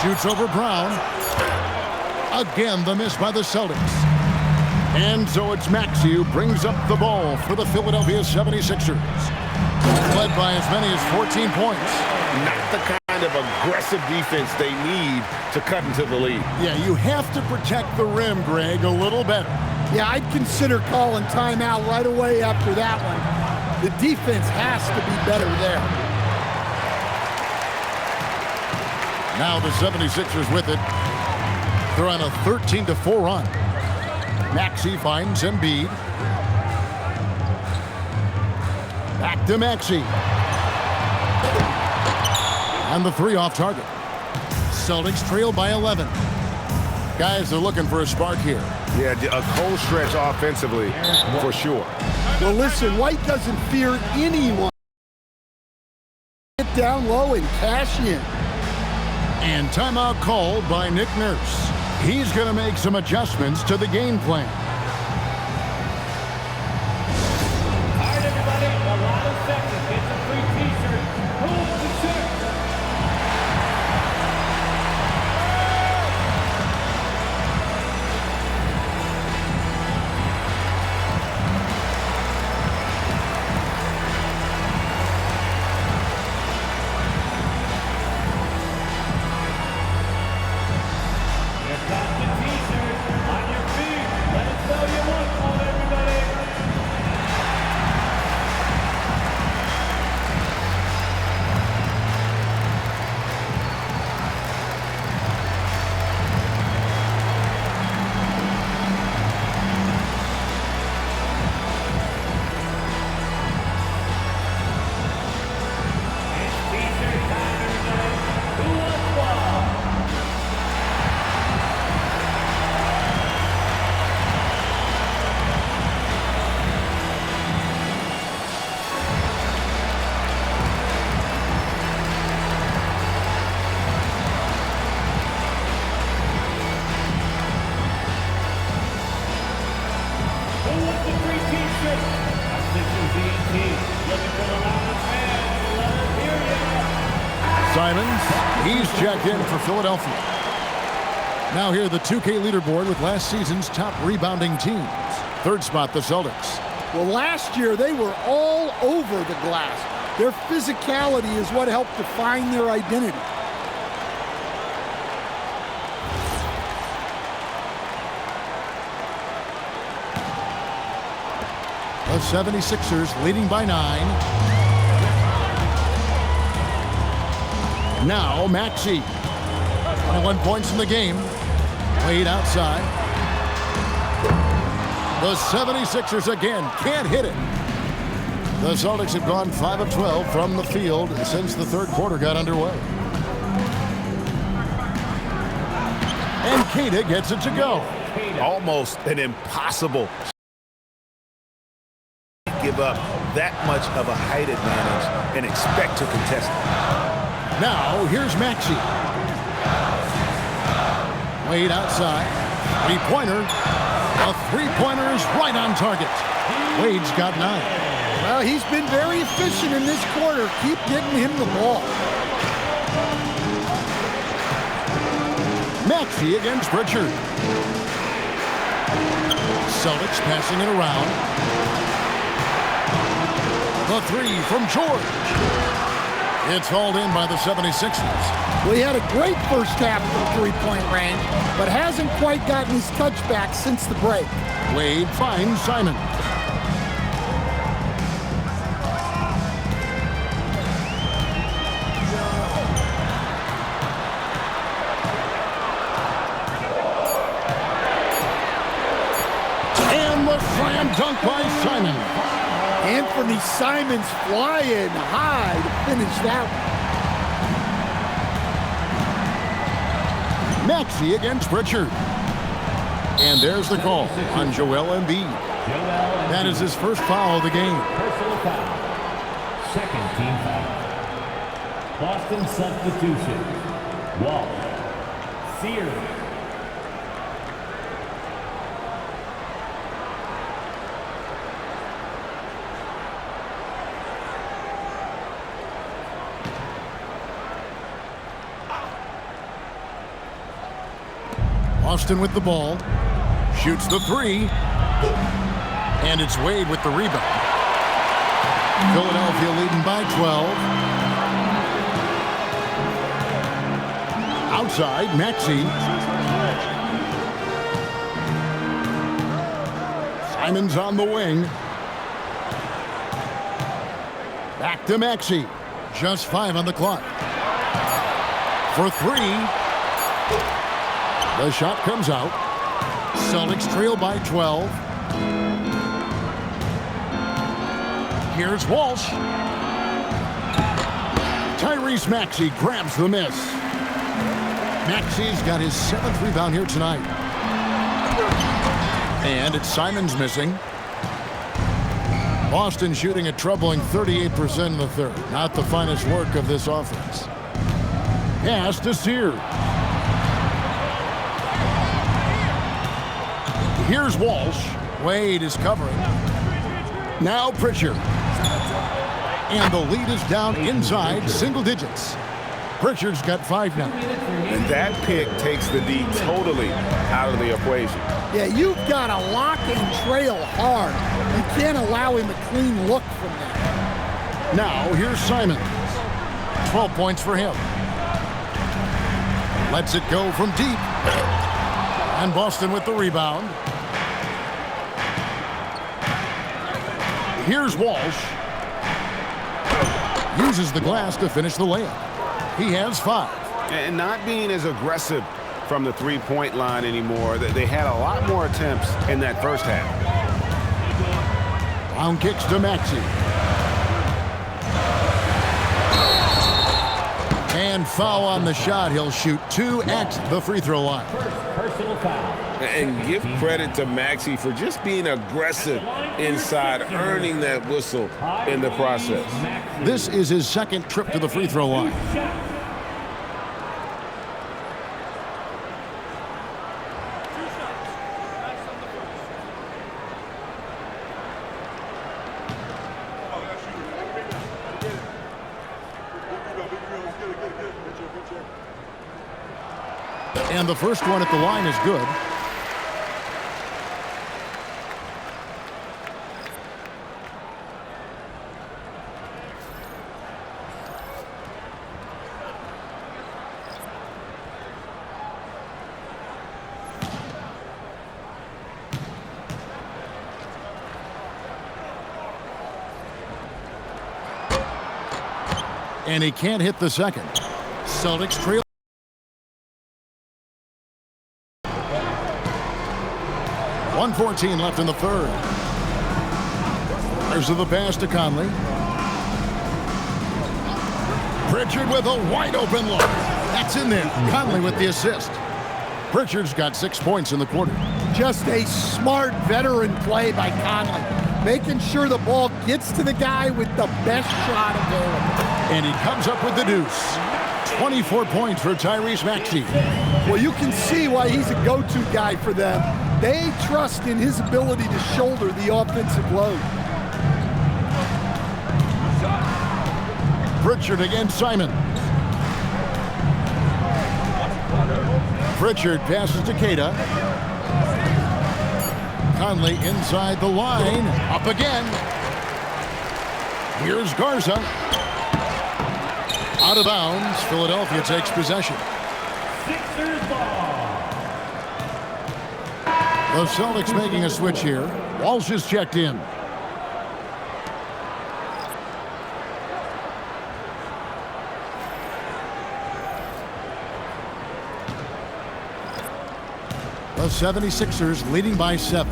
Shoots over Brown. Again, the miss by the Celtics. And so it's Maxey who brings up the ball for the Philadelphia 76ers. Led by as many as 14 points. Not the kind of aggressive defense they need to cut into the lead. Yeah, you have to protect the rim, Greg, a little better. Yeah, I'd consider calling timeout right away after that one. The defense has to be better there. Now the 76ers with it. They're on a 13-4 run. Maxey finds Embiid. Back to Maxey. And the 3 off target. Celtics trail by 11. Guys are looking for a spark here. Yeah, a cold stretch offensively for sure. Well, listen, White doesn't fear anyone. Get down low and cash in. And timeout called by Nick Nurse. He's going to make some adjustments to the game plan. All right, everybody, a lot of seconds. It's a free t-shirt. Who wants the shirt? Simons, he's checked in for Philadelphia. Now here, the 2K leaderboard with last season's top rebounding teams. Third spot, the Celtics. Well, last year they were all over the glass. Their physicality is what helped define their identity. The 76ers leading by 9. Now Maxey. 21 points in the game. Wade outside. The 76ers again can't hit it. The Celtics have gone 5 of 12 from the field since the third quarter got underway. And Keita gets it to go. Almost an impossible give up that much of a height advantage and expect to contest it. Now here's Maxey. Wade outside. Three-pointer. A three-pointer is right on target. Wade's got 9. Well, he's been very efficient in this quarter. Keep getting him the ball. Maxey against Pritchard. Celtics passing it around. The three from George. It's hauled in by the 76ers. Well, he had a great first half from three-point range, but hasn't quite gotten his touchback since the break. Wade finds Simon. And the slam dunk by Simon. Anthony Simons flying high to finish that one. Maxey against Pritchard. And there's the call on Joel Embiid. That is his first foul of the game. Personal foul. Second team foul. Boston substitution. Wall. Sears. Austin with the ball. Shoots the three. And it's Wade with the rebound. Philadelphia leading by 12. Outside, Maxey. Simons on the wing. Back to Maxey. Just 5 on the clock. For 3. The shot comes out. Celtics trail by 12. Here's Walsh. Tyrese Maxey grabs the miss. Maxey's got his 7th rebound here tonight. And it's Simon's missing. Boston shooting a troubling 38% in the third. Not the finest work of this offense. Pass to Sears. Here's Walsh. Wade is covering. Now Pritchard. And the lead is down inside single digits. Pritchard's got 5 now. And that pick takes the D totally out of the equation. Yeah, you've got to lock and trail hard. You can't allow him a clean look from that. Now here's Simon. 12 points for him. Lets it go from deep. And Boston with the rebound. Here's Walsh. Uses the glass to finish the layup. He has 5. And not being as aggressive from the three-point line anymore. They had a lot more attempts in that first half. Brown kicks to Maxey. And foul on the shot. He'll shoot 2 at the free throw line. Personal foul. And give credit to Maxey for just being aggressive inside, earning that whistle in the process. This is his second trip to the free throw line. And the first one at the line is good. And he can't hit the second. Celtics trail. .114 left in the third. There's the pass to Conley. Pritchard with a wide open look. That's in there. Conley with the assist. Pritchard's got 6 points in the quarter. Just a smart veteran play by Conley, making sure the ball gets to the guy with the best shot available. And he comes up with the deuce. 24 points for Tyrese Maxey. Well, you can see why he's a go-to guy for them. They trust in his ability to shoulder the offensive load. Pritchard against Simon. Pritchard passes to Queta. Conley inside the line. Up again. Here's Garza. Out of bounds. Philadelphia takes possession. Sixers ball. The Celtics making a switch here. Walsh is checked in. The 76ers leading by 7.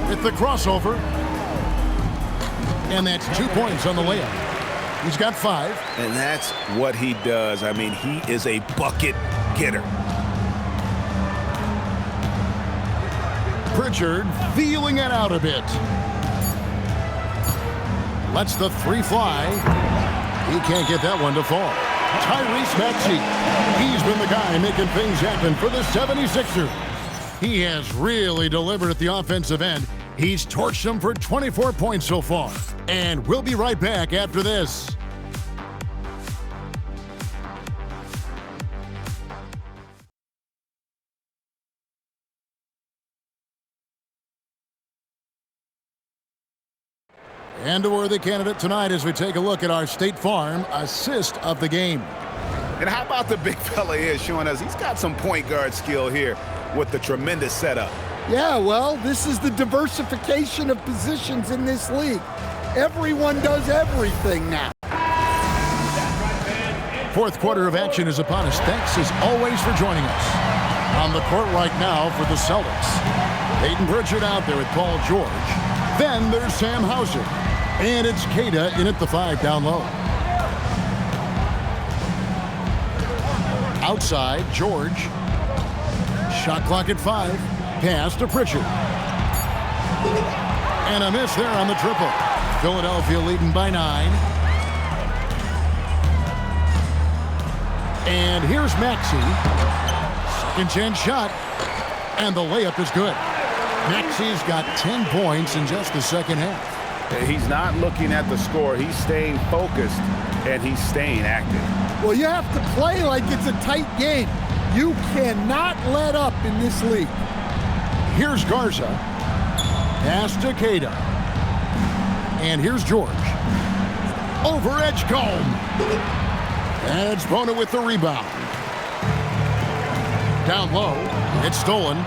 With the crossover. And that's 2 points on the layup. He's got 5. And that's what he does. I mean, he is a bucket getter. Pritchard feeling it out a bit. Lets the 3 fly. He can't get that one to fall. Tyrese Maxey. He's been the guy making things happen for the 76ers. He has really delivered at the offensive end. He's torched them for 24 points so far. And we'll be right back after this. And a worthy candidate tonight as we take a look at our State Farm assist of the game. And how about the big fella here showing us he's got some point guard skill here with the tremendous setup. Yeah, well, this is the diversification of positions in this league. Everyone does everything now. Fourth quarter of action is upon us. Thanks as always for joining us. On the court right now for the Celtics. Peyton Pritchard out there with Paul George. Then there's Sam Hauser. And it's Queta in at the 5 down low. Outside, George. Shot clock at 5. Pass to Pritchard. And a miss there on the triple. Philadelphia leading by 9. And here's Maxey. Second chance shot. And the layup is good. Maxey's got 10 points in just the second half. He's not looking at the score. He's staying focused, and he's staying active. Well, you have to play like it's a tight game. You cannot let up in this league. Here's Garza. Pass to Queta. And here's George. Over Edgecombe. And it's Bona with the rebound. Down low. It's stolen.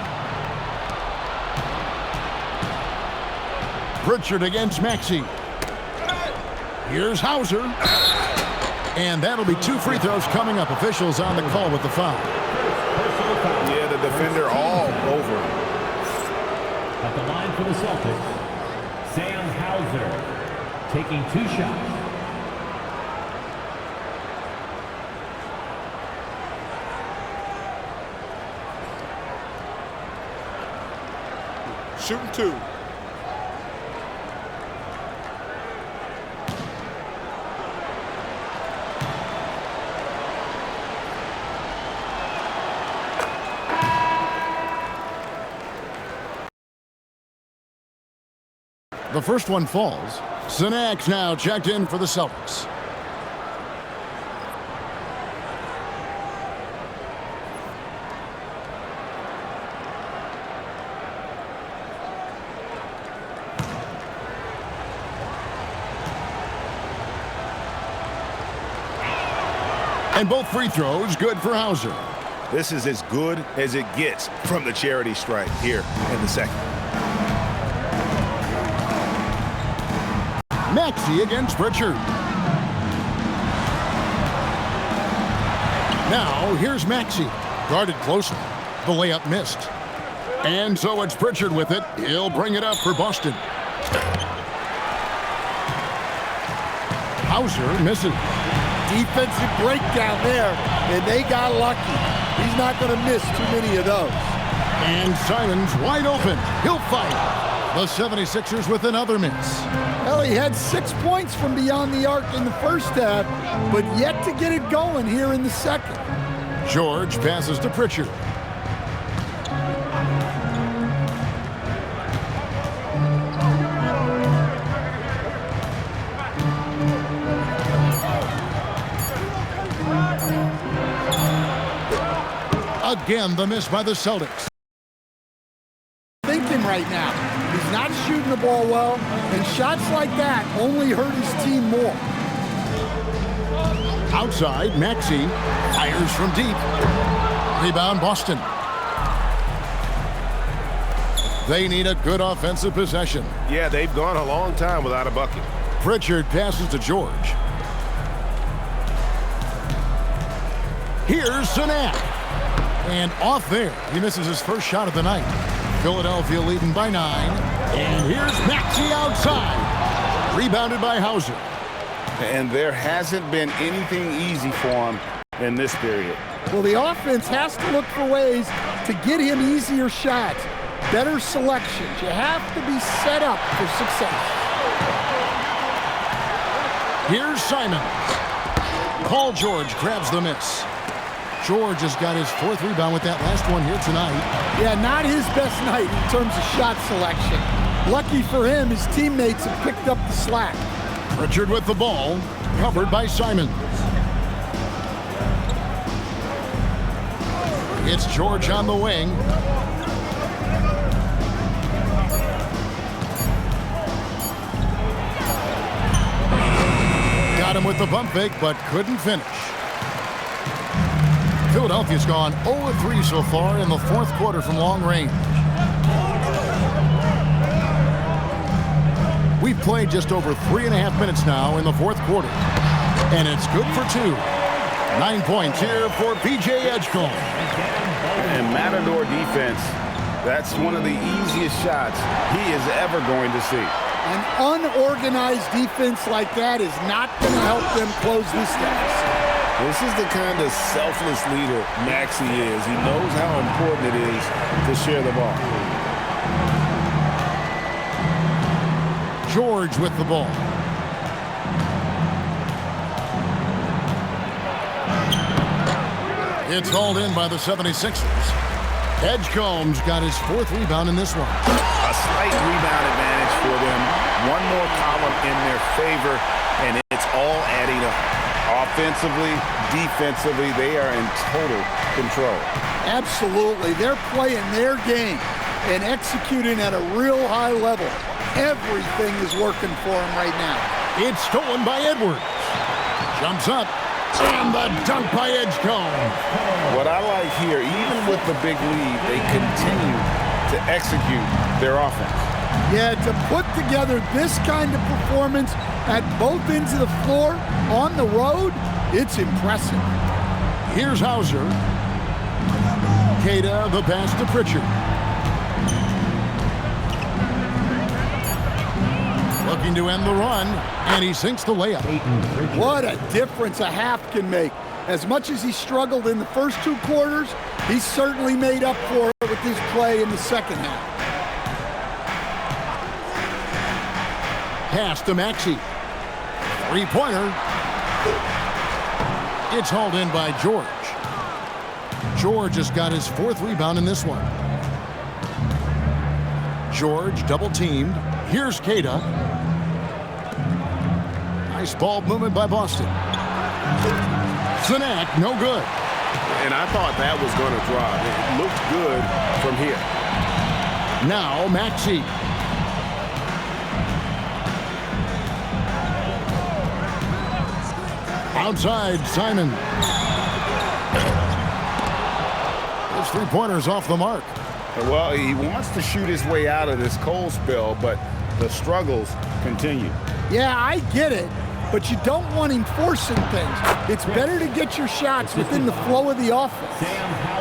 Pritchard against Maxey. Here's Hauser. And that'll be 2 free throws coming up. Officials on the call with the foul. Yeah, the defender all over. At the line for the Celtics, Sam Hauser taking 2 shots. Shooting 2. The first one falls. Sinak's now checked in for the Celtics. And both free throws good for Hauser. This is as good as it gets from the charity stripe here in the second. Maxey against Pritchard. Now, here's Maxey. Guarded closely. The layup missed. And so it's Pritchard with it. He'll bring it up for Boston. Hauser misses. Defensive breakdown there, and they got lucky. He's not going to miss too many of those. And Simon's wide open. He'll fight. The 76ers with another miss. Well, he had 6 points from beyond the arc in the first half, but yet to get it going here in the second. George passes to Pritchard. Again, the miss by the Celtics. Thinking right now. He's not shooting the ball well, and shots like that only hurt his team more. Outside, Maxey fires from deep. Rebound, Boston. They need a good offensive possession. Yeah, they've gone a long time without a bucket. Pritchard passes to George. Here's Sinak. And off there, he misses his first shot of the night. Philadelphia leading by 9. And here's Maxey outside. Rebounded by Hauser. And there hasn't been anything easy for him in this period. Well, the offense has to look for ways to get him easier shots, better selections. You have to be set up for success. Here's Simon. Paul George grabs the miss. George has got his 4th rebound with that last one here tonight. Yeah, not his best night in terms of shot selection. Lucky for him, his teammates have picked up the slack. Pritchard with the ball, covered by Simon. It's George on the wing. Got him with the bump fake, but couldn't finish. Philadelphia's gone 0-3 so far in the 4th quarter from long range. We've played just over 3.5 minutes now in the 4th quarter. And it's good for 2. 9 points here for P.J. Edgecombe. And Matador defense, that's one of the easiest shots he is ever going to see. An unorganized defense like that is not going to help them close this deficit. This is the kind of selfless leader Maxey is. He knows how important it is to share the ball. George with the ball. It's hauled in by the 76ers. Edgecombe's got his 4th rebound in this one. A slight rebound advantage for them. One more column in their favor, and it's all adding up. Offensively, defensively, they are in total control. Absolutely. They're playing their game and executing at a real high level. Everything is working for them right now. It's stolen by Edwards. Jumps up. And the dunk by Edgecombe. What I like here, even with the big lead, they continue to execute their offense. Yeah, to put together this kind of performance at both ends of the floor on the road, it's impressive. Here's Hauser. Queta, the pass to Pritchard. Looking to end the run, and he sinks the layup. What a difference a half can make. As much as he struggled in the first 2 quarters, he certainly made up for it with his play in the second half. Pass to Maxey. 3-pointer. It's hauled in by George. George has got his 4th rebound in this one. George double-teamed. Here's Queta. Nice ball movement by Boston. Sinak, no good. And I thought that was going to drop. It looked good from here. Now Maxey. Outside, Simon. His 3-pointer's off the mark. Well, he wants to shoot his way out of this cold spell, but the struggles continue. Yeah, I get it, but you don't want him forcing things. It's better to get your shots within the flow of the offense.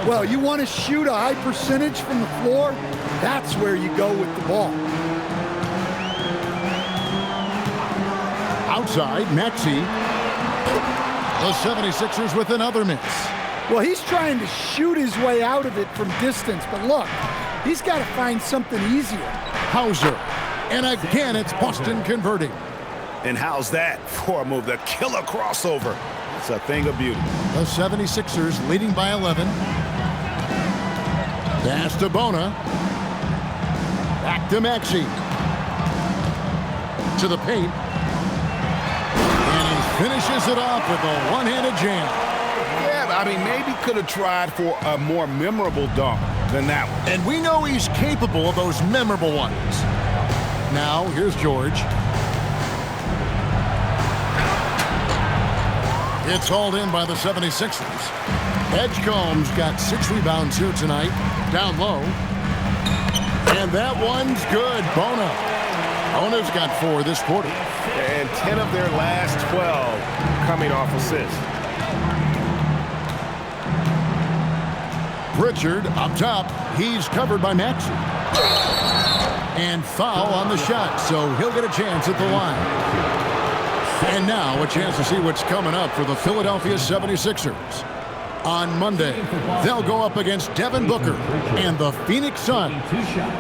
Well, you want to shoot a high percentage from the floor? That's where you go with the ball. Outside, Maxey. The 76ers with another miss. Well, he's trying to shoot his way out of it from distance, but look, he's got to find something easier. Hauser. And again, it's Boston converting. And how's that for a move? The killer crossover. It's a thing of beauty. The 76ers leading by 11. Pass to Bona. Back to Maxey. To the paint. And he finishes it off with a one-handed jam. Yeah, I mean, maybe could have tried for a more memorable dunk than that one. And we know he's capable of those memorable ones. Now, here's George. It's hauled in by the 76ers. Edgecombe's got 6 rebounds here tonight. Down low. And that one's good. Bona. Bona's got 4 this quarter. And 10 of their last 12 coming off assists. Pritchard up top. He's covered by Maxey. And foul on the shot, so he'll get a chance at the line. And now a chance to see what's coming up for the Philadelphia 76ers. On Monday, they'll go up against Devin Booker and the Phoenix Suns.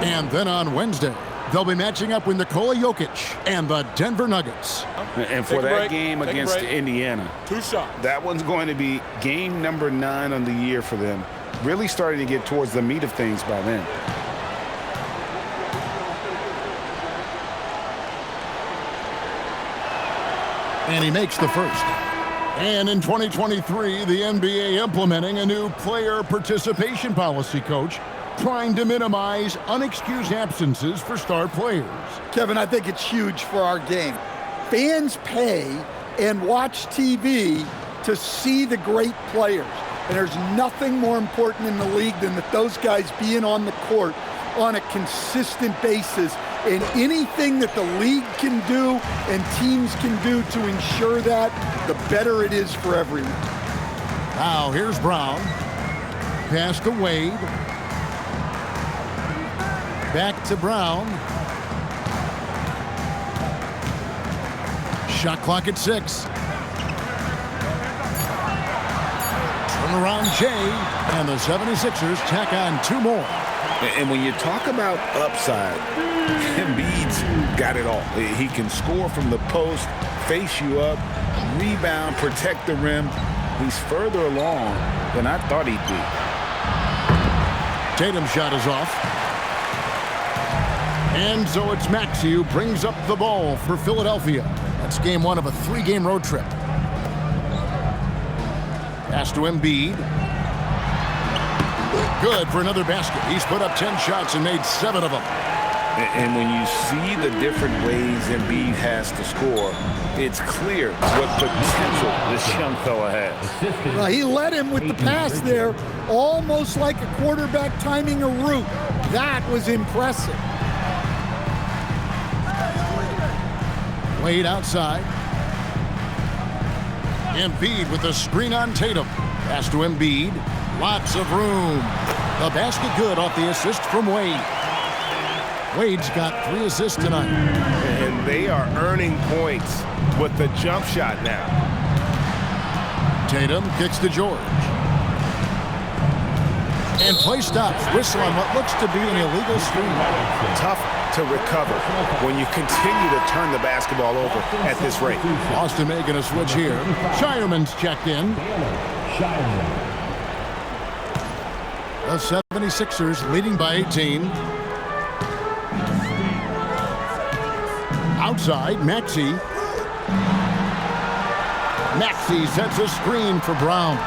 And then on Wednesday, they'll be matching up with Nikola Jokic and the Denver Nuggets. And for that game against Indiana, 2 shots. That one's going to be game number 9 on the year for them. Really starting to get towards the meat of things by then. And he makes the first. And in 2023, the NBA implementing a new player participation policy, coach, trying to minimize unexcused absences for star players. Kevin, I think it's huge for our game. Fans pay and watch TV to see the great players. And there's nothing more important in the league than that those guys being on the court on a consistent basis. And anything that the league can do and teams can do to ensure that, the better it is for everyone. Now, here's Brown. Pass to Wade. Back to Brown. Shot clock at 6. Turnaround Jay, and the 76ers tack on 2 more. And when you talk about upside, Embiid's got it all. He can score from the post, face you up, rebound, protect the rim. He's further along than I thought he'd be. Tatum's shot is off. And so it's Maxey who brings up the ball for Philadelphia. That's game 1 of a 3-game road trip. Pass to Embiid. Good for another basket. He's put up 10 shots and made 7 of them. And when you see the different ways Embiid has to score, it's clear what potential this young fella has. Well, he led him with the pass there, almost like a quarterback timing a route. That was impressive. Wade outside. Embiid with the screen on Tatum. Pass to Embiid. Lots of room. The basket good off the assist from Wade. Wade's got 3 assists tonight. And they are earning points with the jump shot now. Tatum kicks to George. And play stops. Whistle on what looks to be an illegal screen. Tough to recover when you continue to turn the basketball over at this rate. Boston making a switch here. Shireman's checked in. The 76ers leading by 18. Outside, Maxey. Maxey sets a screen for Brown.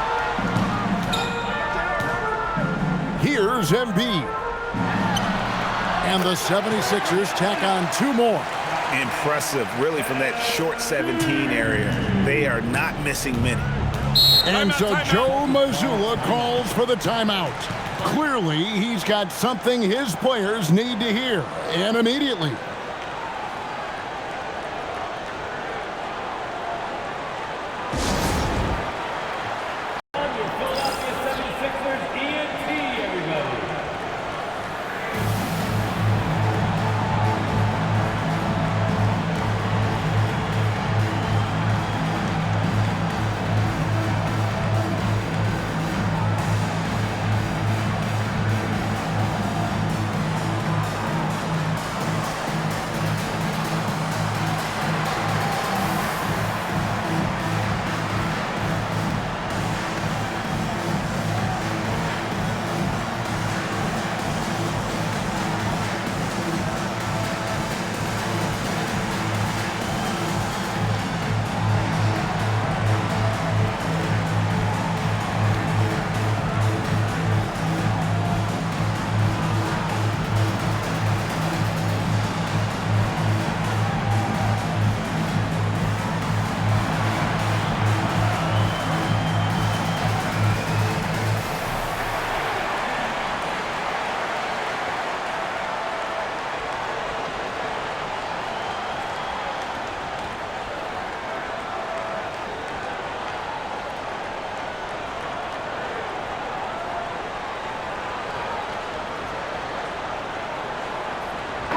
Here's Embiid. And the 76ers tack on 2 more. Impressive, really, from that short 17 area. They are not missing many. And so Joe Mazzulla calls for the timeout. Clearly, he's got something his players need to hear, and immediately.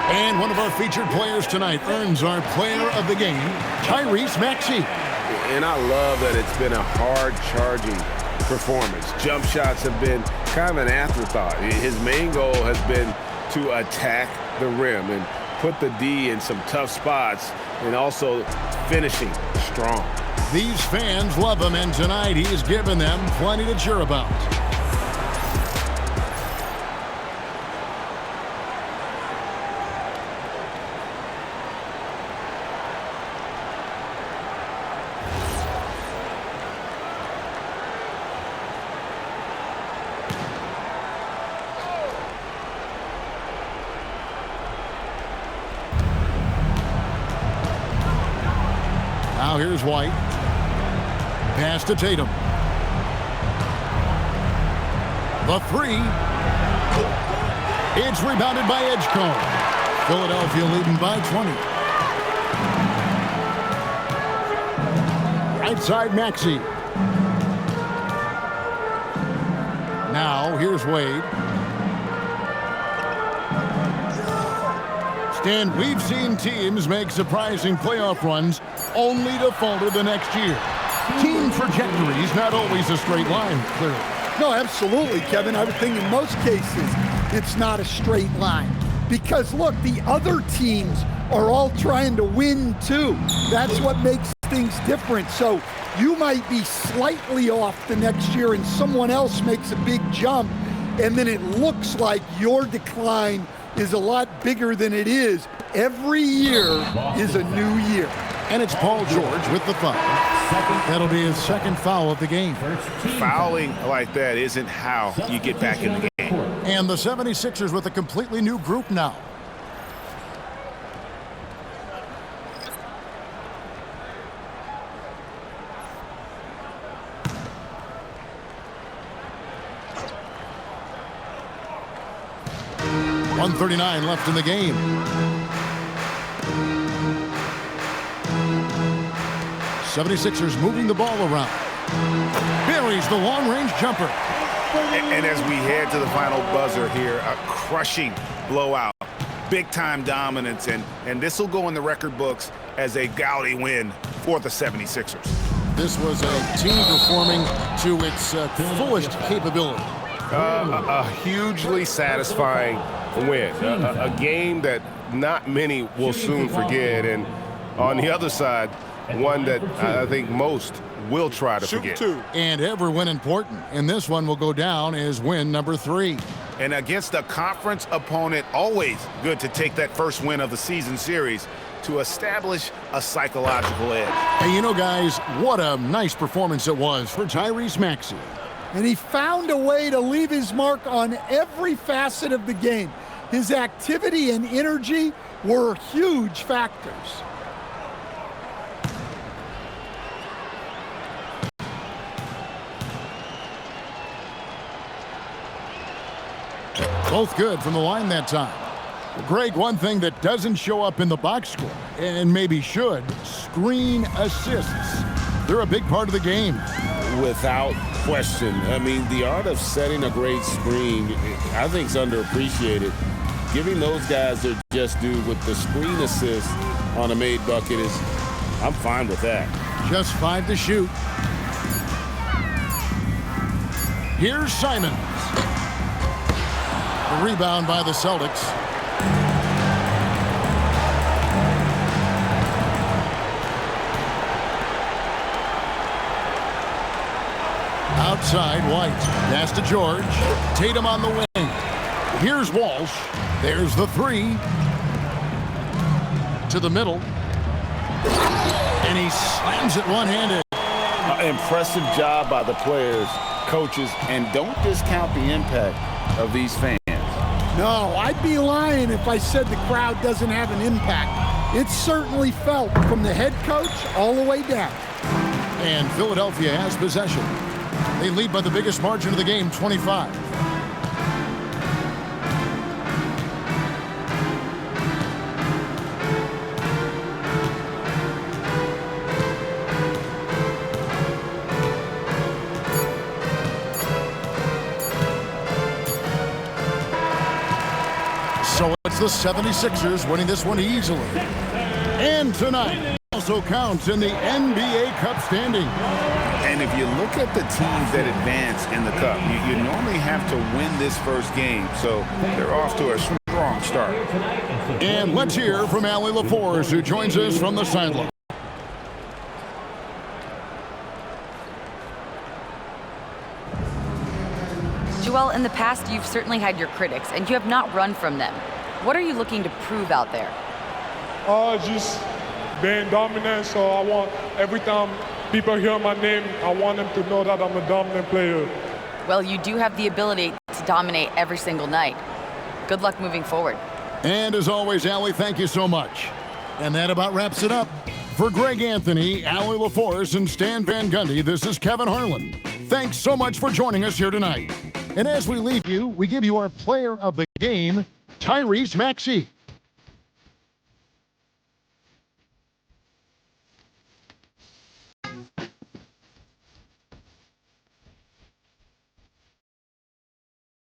And one of our featured players tonight earns our player of the game, Tyrese Maxey. And I love that it's been a hard-charging performance. Jump shots have been kind of an afterthought. His main goal has been to attack the rim and put the D in some tough spots and also finishing strong. These fans love him, and tonight he's given them plenty to cheer about. Now here's White. Pass to Tatum. The 3. It's rebounded by Edgecombe. Philadelphia leading by 20. Right side, Maxey. Now here's Wade. Stan, we've seen teams make surprising playoff runs only to falter the next year. Team trajectory is not always a straight line, clearly. No, absolutely, Kevin. I would think in most cases it's not a straight line. Because, look, the other teams are all trying to win, too. That's what makes things different. So you might be slightly off the next year and someone else makes a big jump, and then it looks like your decline is a lot bigger than it is. Every year is a new year. And it's Paul George with the foul. That'll be his second foul of the game. Fouling like that isn't how you get back in the game. And the 76ers with a completely new group now. .139 left in the game. '76ers moving the ball around. Buries the long-range jumper. And as we head to the final buzzer here, a crushing blowout, big-time dominance, and this will go in the record books as a gaudy win for the 76ers. This was a team performing to its fullest capability. A hugely satisfying win, a game that not many will soon forget, and on the other side, one that I think most will try to forget. And every win important, and this one will go down as win number 3. And against a conference opponent, always good to take that first win of the season series to establish a psychological edge. And you know, guys, what a nice performance it was for Tyrese Maxey. And he found a way to leave his mark on every facet of the game. His activity and energy were huge factors. Both good from the line that time. Greg, one thing that doesn't show up in the box score, and maybe should, screen assists. They're a big part of the game. Without question. I mean, the art of setting a great screen, I think, is underappreciated. Giving those guys their just due with the screen assist on a made bucket is, I'm fine with that. Just 5 to shoot. Here's Simons. The rebound by the Celtics. Outside, White. Pass to George. Tatum on the wing. Here's Walsh. There's the 3. To the middle. And he slams it one-handed. Impressive job by the players, coaches, and don't discount the impact of these fans. No, I'd be lying if I said the crowd doesn't have an impact. It's certainly felt from the head coach all the way down. And Philadelphia has possession. They lead by the biggest margin of the game, 25. So it's the 76ers winning this one easily. And tonight also counts in the NBA Cup standing. And if you look at the teams that advance in the Cup, you normally have to win this first game, so they're off to a strong start. And let's hear from Allie LaForce, who joins us from the sideline. Joel, in the past, you've certainly had your critics, and you have not run from them. What are you looking to prove out there? Just being dominant, so I want every time people hear my name, I want them to know that I'm a dominant player. Well, you do have the ability to dominate every single night. Good luck moving forward. And as always, Allie, thank you so much. And that about wraps it up. For Greg Anthony, Allie LaForce, and Stan Van Gundy, this is Kevin Harlan. Thanks so much for joining us here tonight. And as we leave you, we give you our player of the game, Tyrese Maxey.